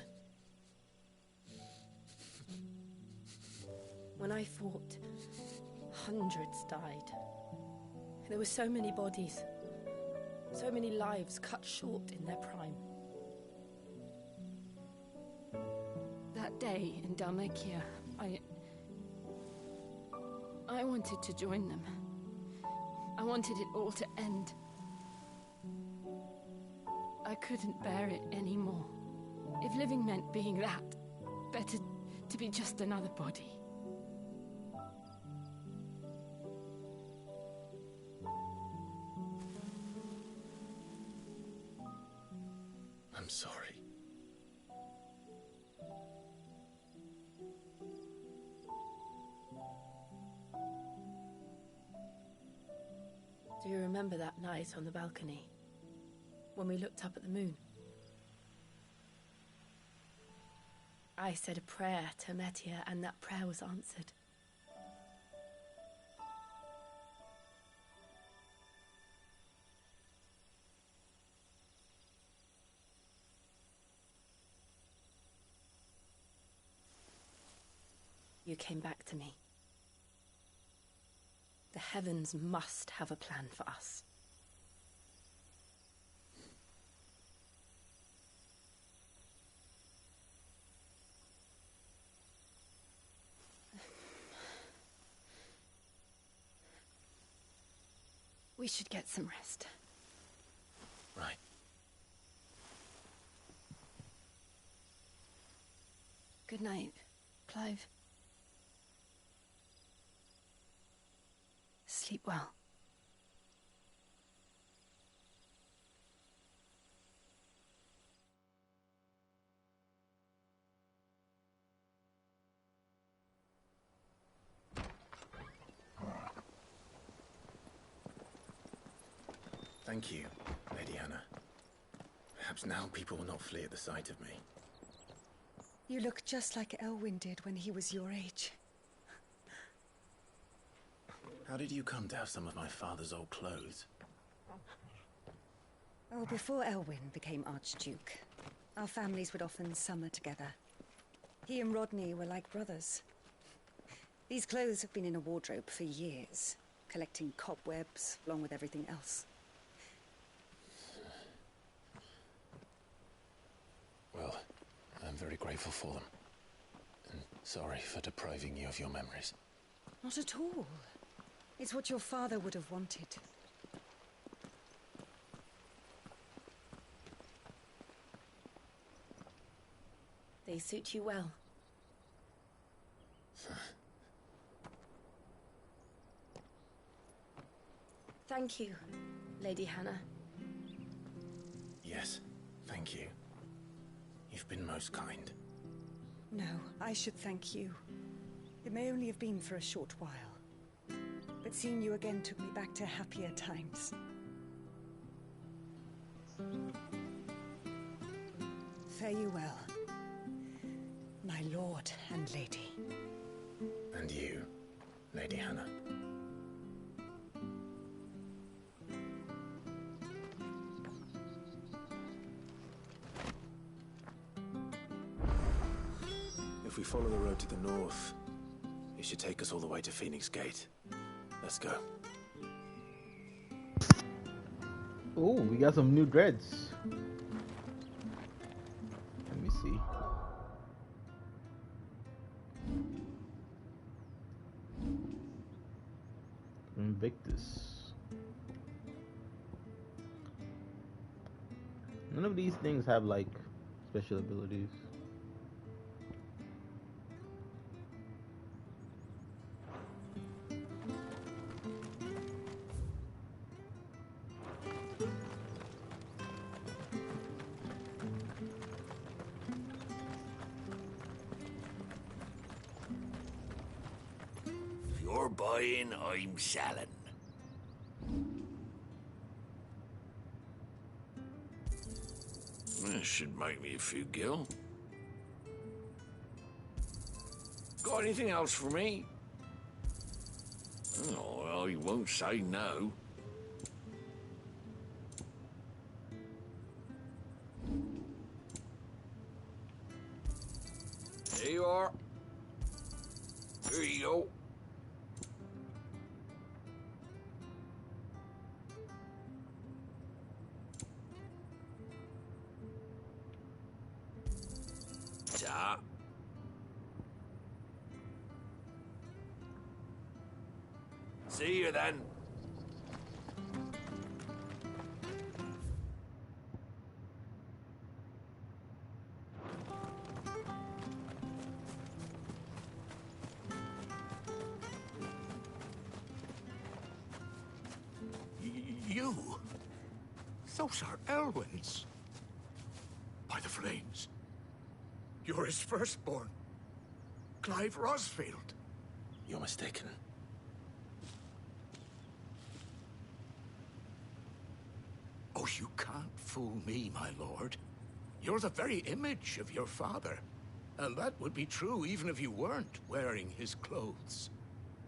When I fought, hundreds died. There were so many bodies, so many lives cut short in their prime. That day in Dalmekia, I wanted to join them. I wanted it all to end. I couldn't bear it anymore. If living meant being that, better to be just another body. I'm sorry. Do you remember that night on the balcony? When we looked up at the moon? I said a prayer to Metia, and that prayer was answered. You came back to me. The heavens must have a plan for us. We should get some rest. Right. Good night, Clive. Sleep well. Thank you, Lady Hannah. Perhaps now people will not flee at the sight of me. You look just like Elwyn did when he was your age. How did you come to have some of my father's old clothes? Oh, before Elwyn became Archduke, our families would often summer together. He and Rodney were like brothers. These clothes have been in a wardrobe for years, collecting cobwebs along with everything else. Well, I'm very grateful for them. And sorry for depriving you of your memories. Not at all. It's what your father would have wanted. They suit you well. Thank you, Lady Hannah. Yes, thank you. You've been most kind. No, I should thank you. It may only have been for a short while, but seeing you again took me back to happier times. Fare you well, my lord and lady. And you, Lady Hannah. If we follow the road to the north, it should take us all the way to Phoenix Gate. Let's go. Oh, we got some new dreads. Let me see. Invictus. None of these things have like special abilities. If you're buying, I'm selling. This should make me a few gil. Got anything else for me? Oh, well, you won't say no. There you are. Here you go. Ta. See you then. You? Those are Elwyn's. By the flames. You're his firstborn. Clive Rosfield. You're mistaken. Oh, you can't fool me, my lord. You're the very image of your father. And that would be true even if you weren't wearing his clothes.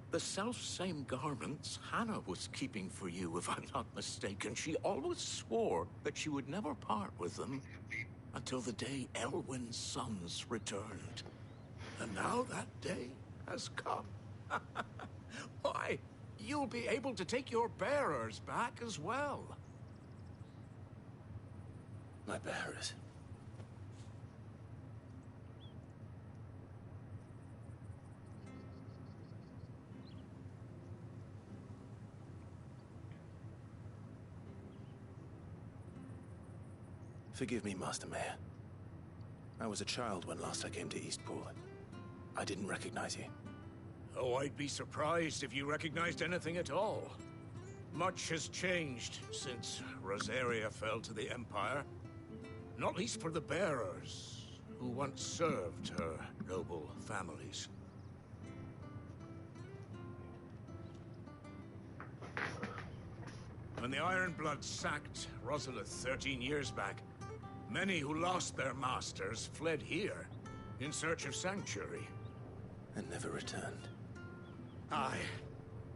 The self-same garments Hannah was keeping for you, if I'm not mistaken. She always swore that she would never part with them until the day Elwyn's sons returned. And now that day has come. Why, you'll be able to take your bearers back as well. My bearers. Forgive me, Master Mayor. I was a child when last I came to Eastpool. I didn't recognize you. Oh, I'd be surprised if you recognized anything at all. Much has changed since Rosaria fell to the Empire. Not least for the bearers, who once served her noble families. When the Ironbloods sacked Rosalith 13 years back, many who lost their masters fled here, in search of sanctuary. And never returned. Aye.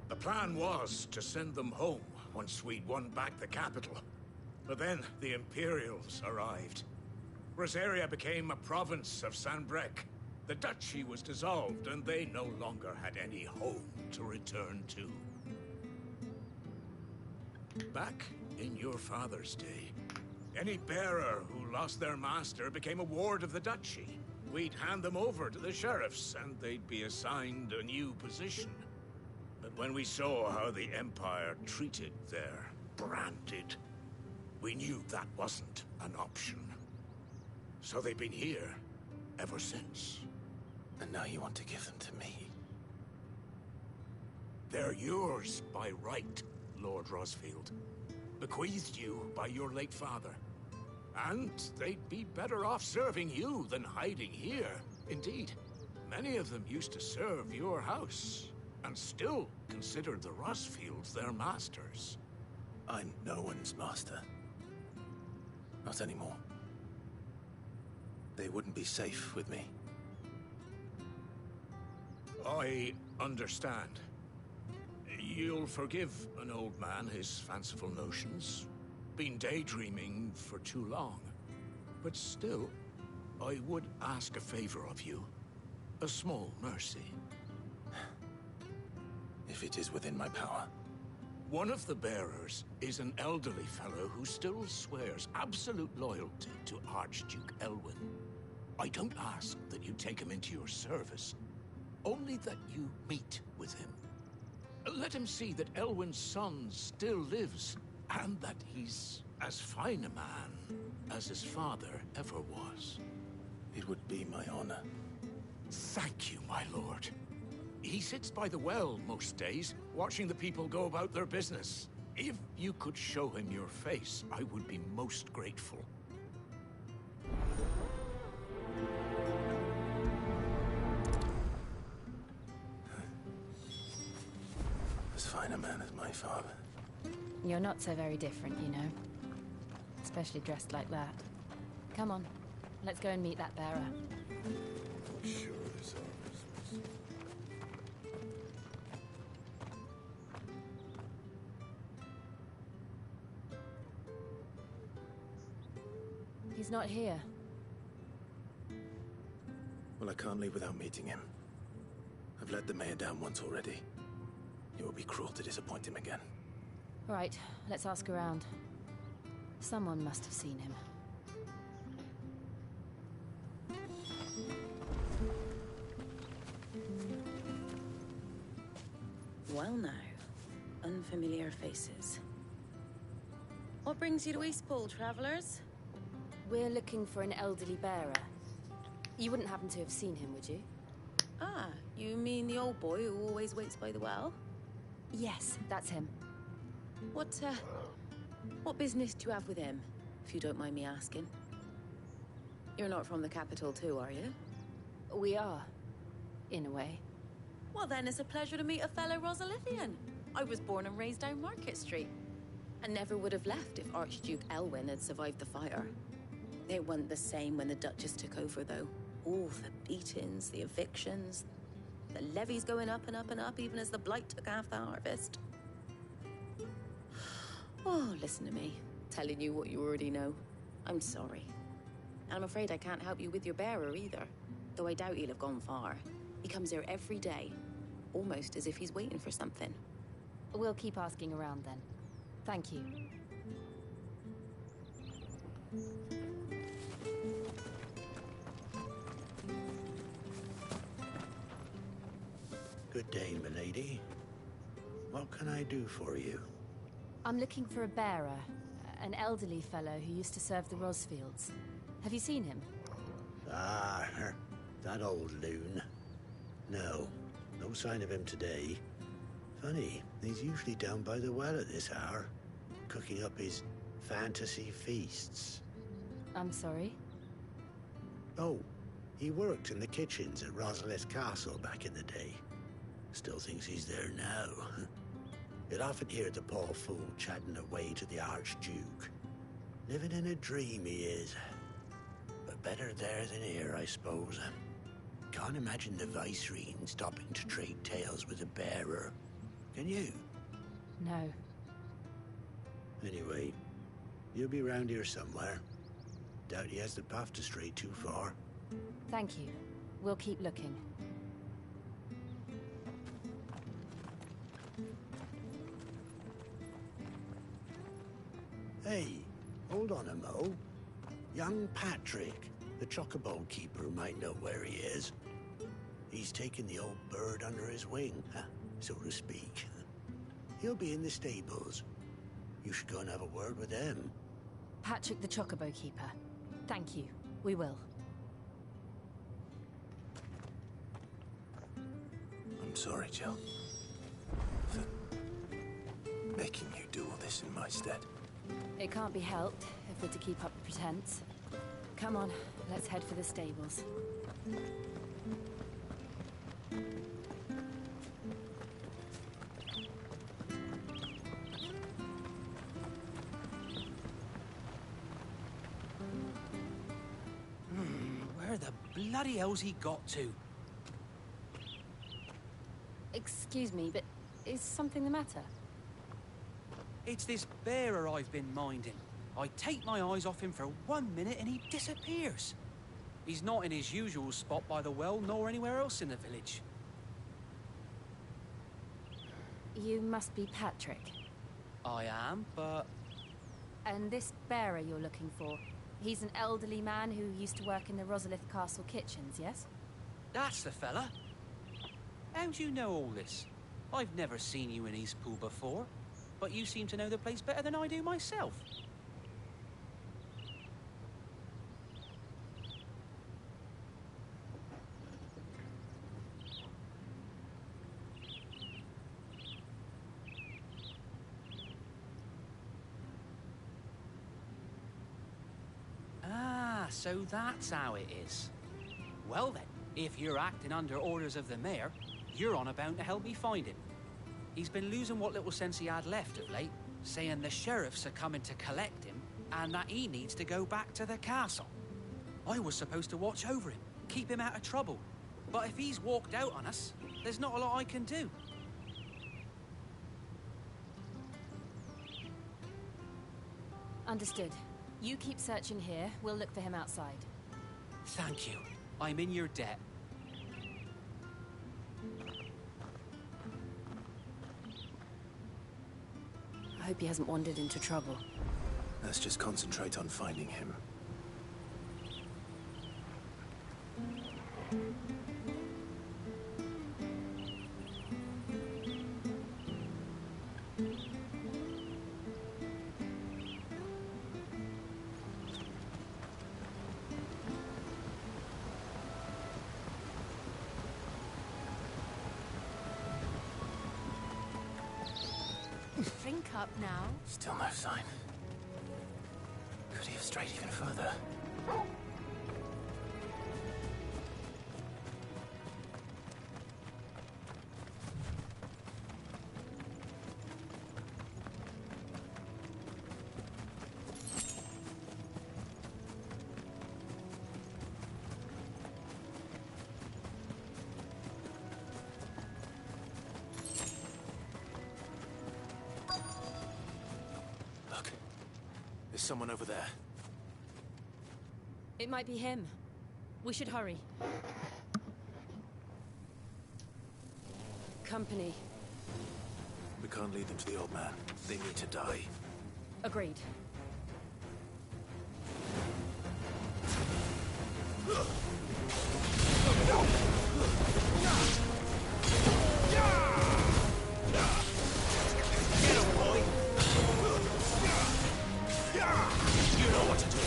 The plan was to send them home once we'd won back the capital. But then the Imperials arrived. Rosaria became a province of Sanbreque. The duchy was dissolved, and they no longer had any home to return to. Back in your father's day, any bearer who lost their master became a ward of the duchy. We'd hand them over to the sheriffs, and they'd be assigned a new position. But when we saw how the Empire treated their branded, we knew that wasn't an option. So they've been here ever since. And now you want to give them to me? They're yours by right, Lord Rosfield. Bequeathed you by your late father. And they'd be better off serving you than hiding here. Indeed, many of them used to serve your house, and still considered the Rosfields their masters. I'm no one's master. Not anymore. They wouldn't be safe with me. I understand. You'll forgive an old man his fanciful notions. Been daydreaming for too long. But still, I would ask a favor of you. A small mercy. If it is within my power. One of the bearers is an elderly fellow who still swears absolute loyalty to Archduke Elwyn. I don't ask that you take him into your service, only that you meet with him. Let him see that Elwyn's son still lives, and that he's as fine a man as his father ever was. It would be my honor. Thank you, my lord. He sits by the well most days, watching the people go about their business. If you could show him your face, I would be most grateful. As fine a man as my father. You're not so very different, you know. Especially dressed like that. Come on, let's go and meet that bearer. I'm sure this office was... He's not here. Well, I can't leave without meeting him. I've let the mayor down once already. It would be cruel to disappoint him again. Right, let's ask around. Someone must have seen him. Well now, unfamiliar faces. What brings you to Eastpool, travelers? We're looking for an elderly bearer. You wouldn't happen to have seen him, would you? Ah, you mean the old boy who always waits by the well? Yes, that's him. What business do you have with him, if you don't mind me asking? You're not from the capital too, are you? We are, in a way. Well then, it's a pleasure to meet a fellow Rosalithian. I was born and raised down Market Street. And never would have left if Archduke Elwyn had survived the fire. It wasn't the same when the Duchess took over, though. All the beatings, the evictions, the levies going up and up and up, even as the blight took half the harvest. Oh, listen to me, telling you what you already know. I'm sorry. And I'm afraid I can't help you with your bearer either, though I doubt he'll have gone far. He comes here every day, almost as if he's waiting for something. We'll keep asking around then. Thank you. Good day, milady. What can I do for you? I'm looking for a bearer, an elderly fellow who used to serve the Rosfields. Have you seen him? Ah, that old loon. No sign of him today. Funny, he's usually down by the well at this hour, cooking up his fantasy feasts. I'm sorry? Oh, he worked in the kitchens at Rosalith Castle back in the day. Still thinks he's there now. You'd often hear the poor fool chatting away to the Archduke. Living in a dream he is. But better there than here, I suppose. can't imagine the Vicereine stopping to trade tales with a bearer. Can you? No. Anyway, he'll be around here somewhere. Doubt he has the path to stray too far. Thank you. We'll keep looking. Hey, hold on a mo. Young Patrick, the chocobo keeper, might know where he is. He's taken the old bird under his wing, so to speak. He'll be in the stables. You should go and have a word with him. Patrick the Chocobo Keeper. Thank you. We will. I'm sorry, Jill. For making you do all this in my stead. It can't be helped if we're to keep up the pretense. Come on, let's head for the stables. Where the bloody hell's he got to? Excuse me, but is something the matter? It's this bearer I've been minding. I take my eyes off him for 1 minute and he disappears. He's not in his usual spot by the well, nor anywhere else in the village. You must be Patrick. I am, but... And this bearer you're looking for, he's an elderly man who used to work in the Rosalith Castle kitchens, yes? That's the fella. How do you know all this? I've never seen you in Eastpool before, but you seem to know the place better than I do myself. Ah, so that's how it is. Well then, if you're acting under orders of the mayor, you're on about to help me find him. He's been losing what little sense he had left of late, saying the sheriffs are coming to collect him and that he needs to go back to the castle. I was supposed to watch over him, keep him out of trouble. But if he's walked out on us, there's not a lot I can do. Understood. You keep searching here, we'll look for him outside. Thank you. I'm in your debt. I hope he hasn't wandered into trouble. Let's just concentrate on finding him. Think up now. Still no sign. Could he have strayed even further? There's someone over there. It might be him. We should hurry. Company. We can't lead them to the old man. They need to die. Agreed. You know what to do.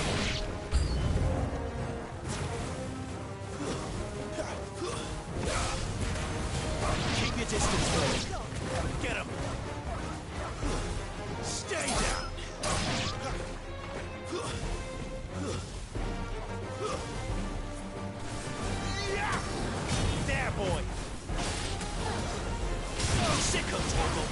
Keep your distance, Bill. Get him. Stay down. There, boy. Sickle tackle.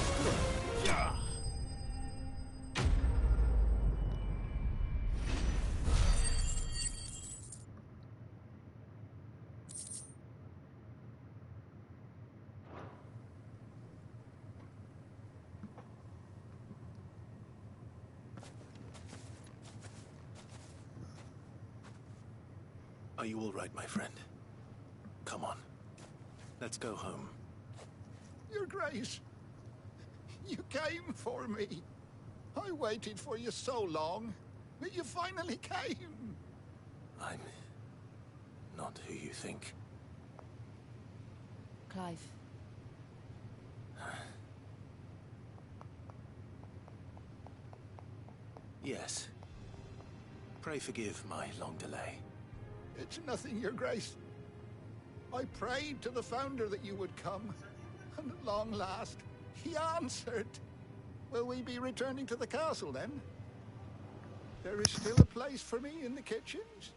Are you all right, my friend? Come on. Let's go home. Your Grace, you came for me. I waited for you so long, but you finally came. I'm not who you think. Clive. Yes. Pray forgive my long delay. It's nothing, Your Grace. I prayed to the Founder that you would come, and at long last, he answered. Will we be returning to the castle, then? There is still a place for me in the kitchens?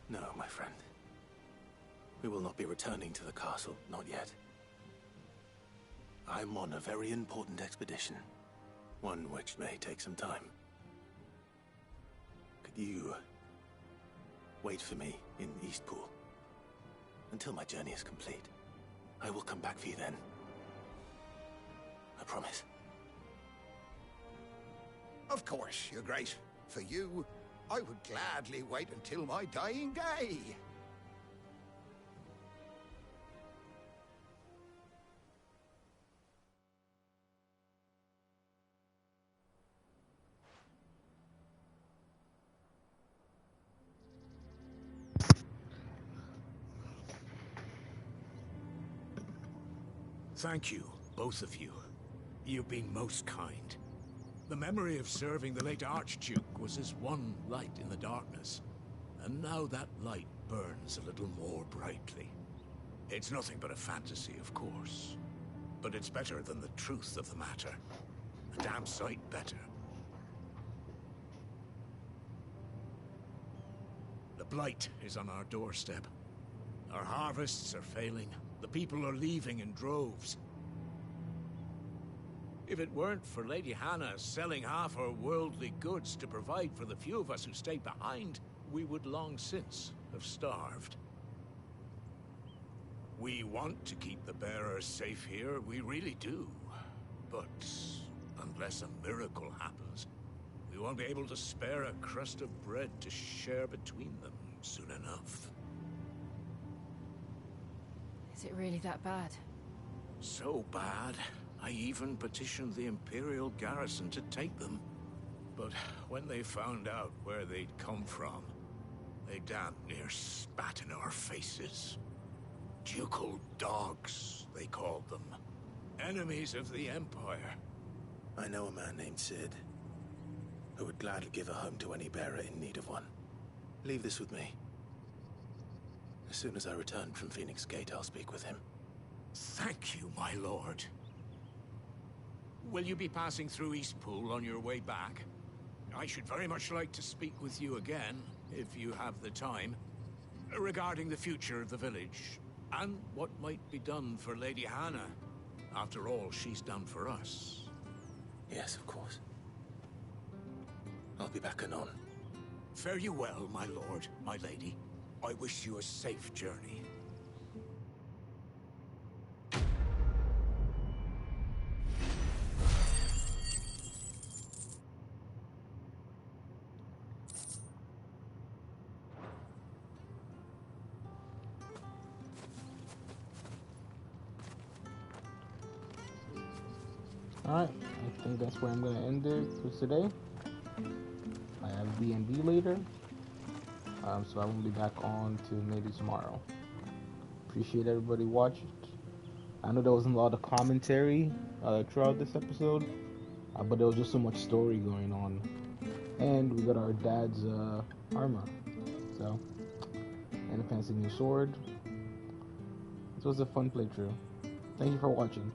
No, my friend. We will not be returning to the castle, not yet. I'm on a very important expedition, one which may take some time. Could you wait for me in Eastpool until my journey is complete? I will come back for you then. I promise. Of course, Your Grace. For you, I would gladly wait until my dying day. Thank you, both of you. You've been most kind. The memory of serving the late Archduke was as one light in the darkness, and now that light burns a little more brightly. It's nothing but a fantasy, of course, but it's better than the truth of the matter. A damn sight better. The blight is on our doorstep. Our harvests are failing. The people are leaving in droves. If it weren't for Lady Hannah selling half her worldly goods to provide for the few of us who stayed behind, we would long since have starved. We want to keep the bearers safe here, we really do. But unless a miracle happens, we won't be able to spare a crust of bread to share between them soon enough. Is it really that bad? So bad, I even petitioned the Imperial garrison to take them. But when they found out where they'd come from, they damn near spat in our faces. Ducal dogs, they called them. Enemies of the Empire. I know a man named Sid, who would gladly give a home to any bearer in need of one. Leave this with me. As soon as I return from Phoenix Gate, I'll speak with him. Thank you, my lord. Will you be passing through Eastpool on your way back? I should very much like to speak with you again, if you have the time, regarding the future of the village, and what might be done for Lady Hannah, after all she's done for us. Yes, of course. I'll be back anon. Fare you well, my lord, my lady. I wish you a safe journey. Alright, I think that's where I'm going to end it for today. I have D&D later, so I won't be back on till maybe tomorrow. Appreciate everybody watching. I know there wasn't a lot of commentary throughout this episode, but there was just so much story going on. And we got our dad's armor, so, and a fancy new sword. This was a fun playthrough. Thank you for watching.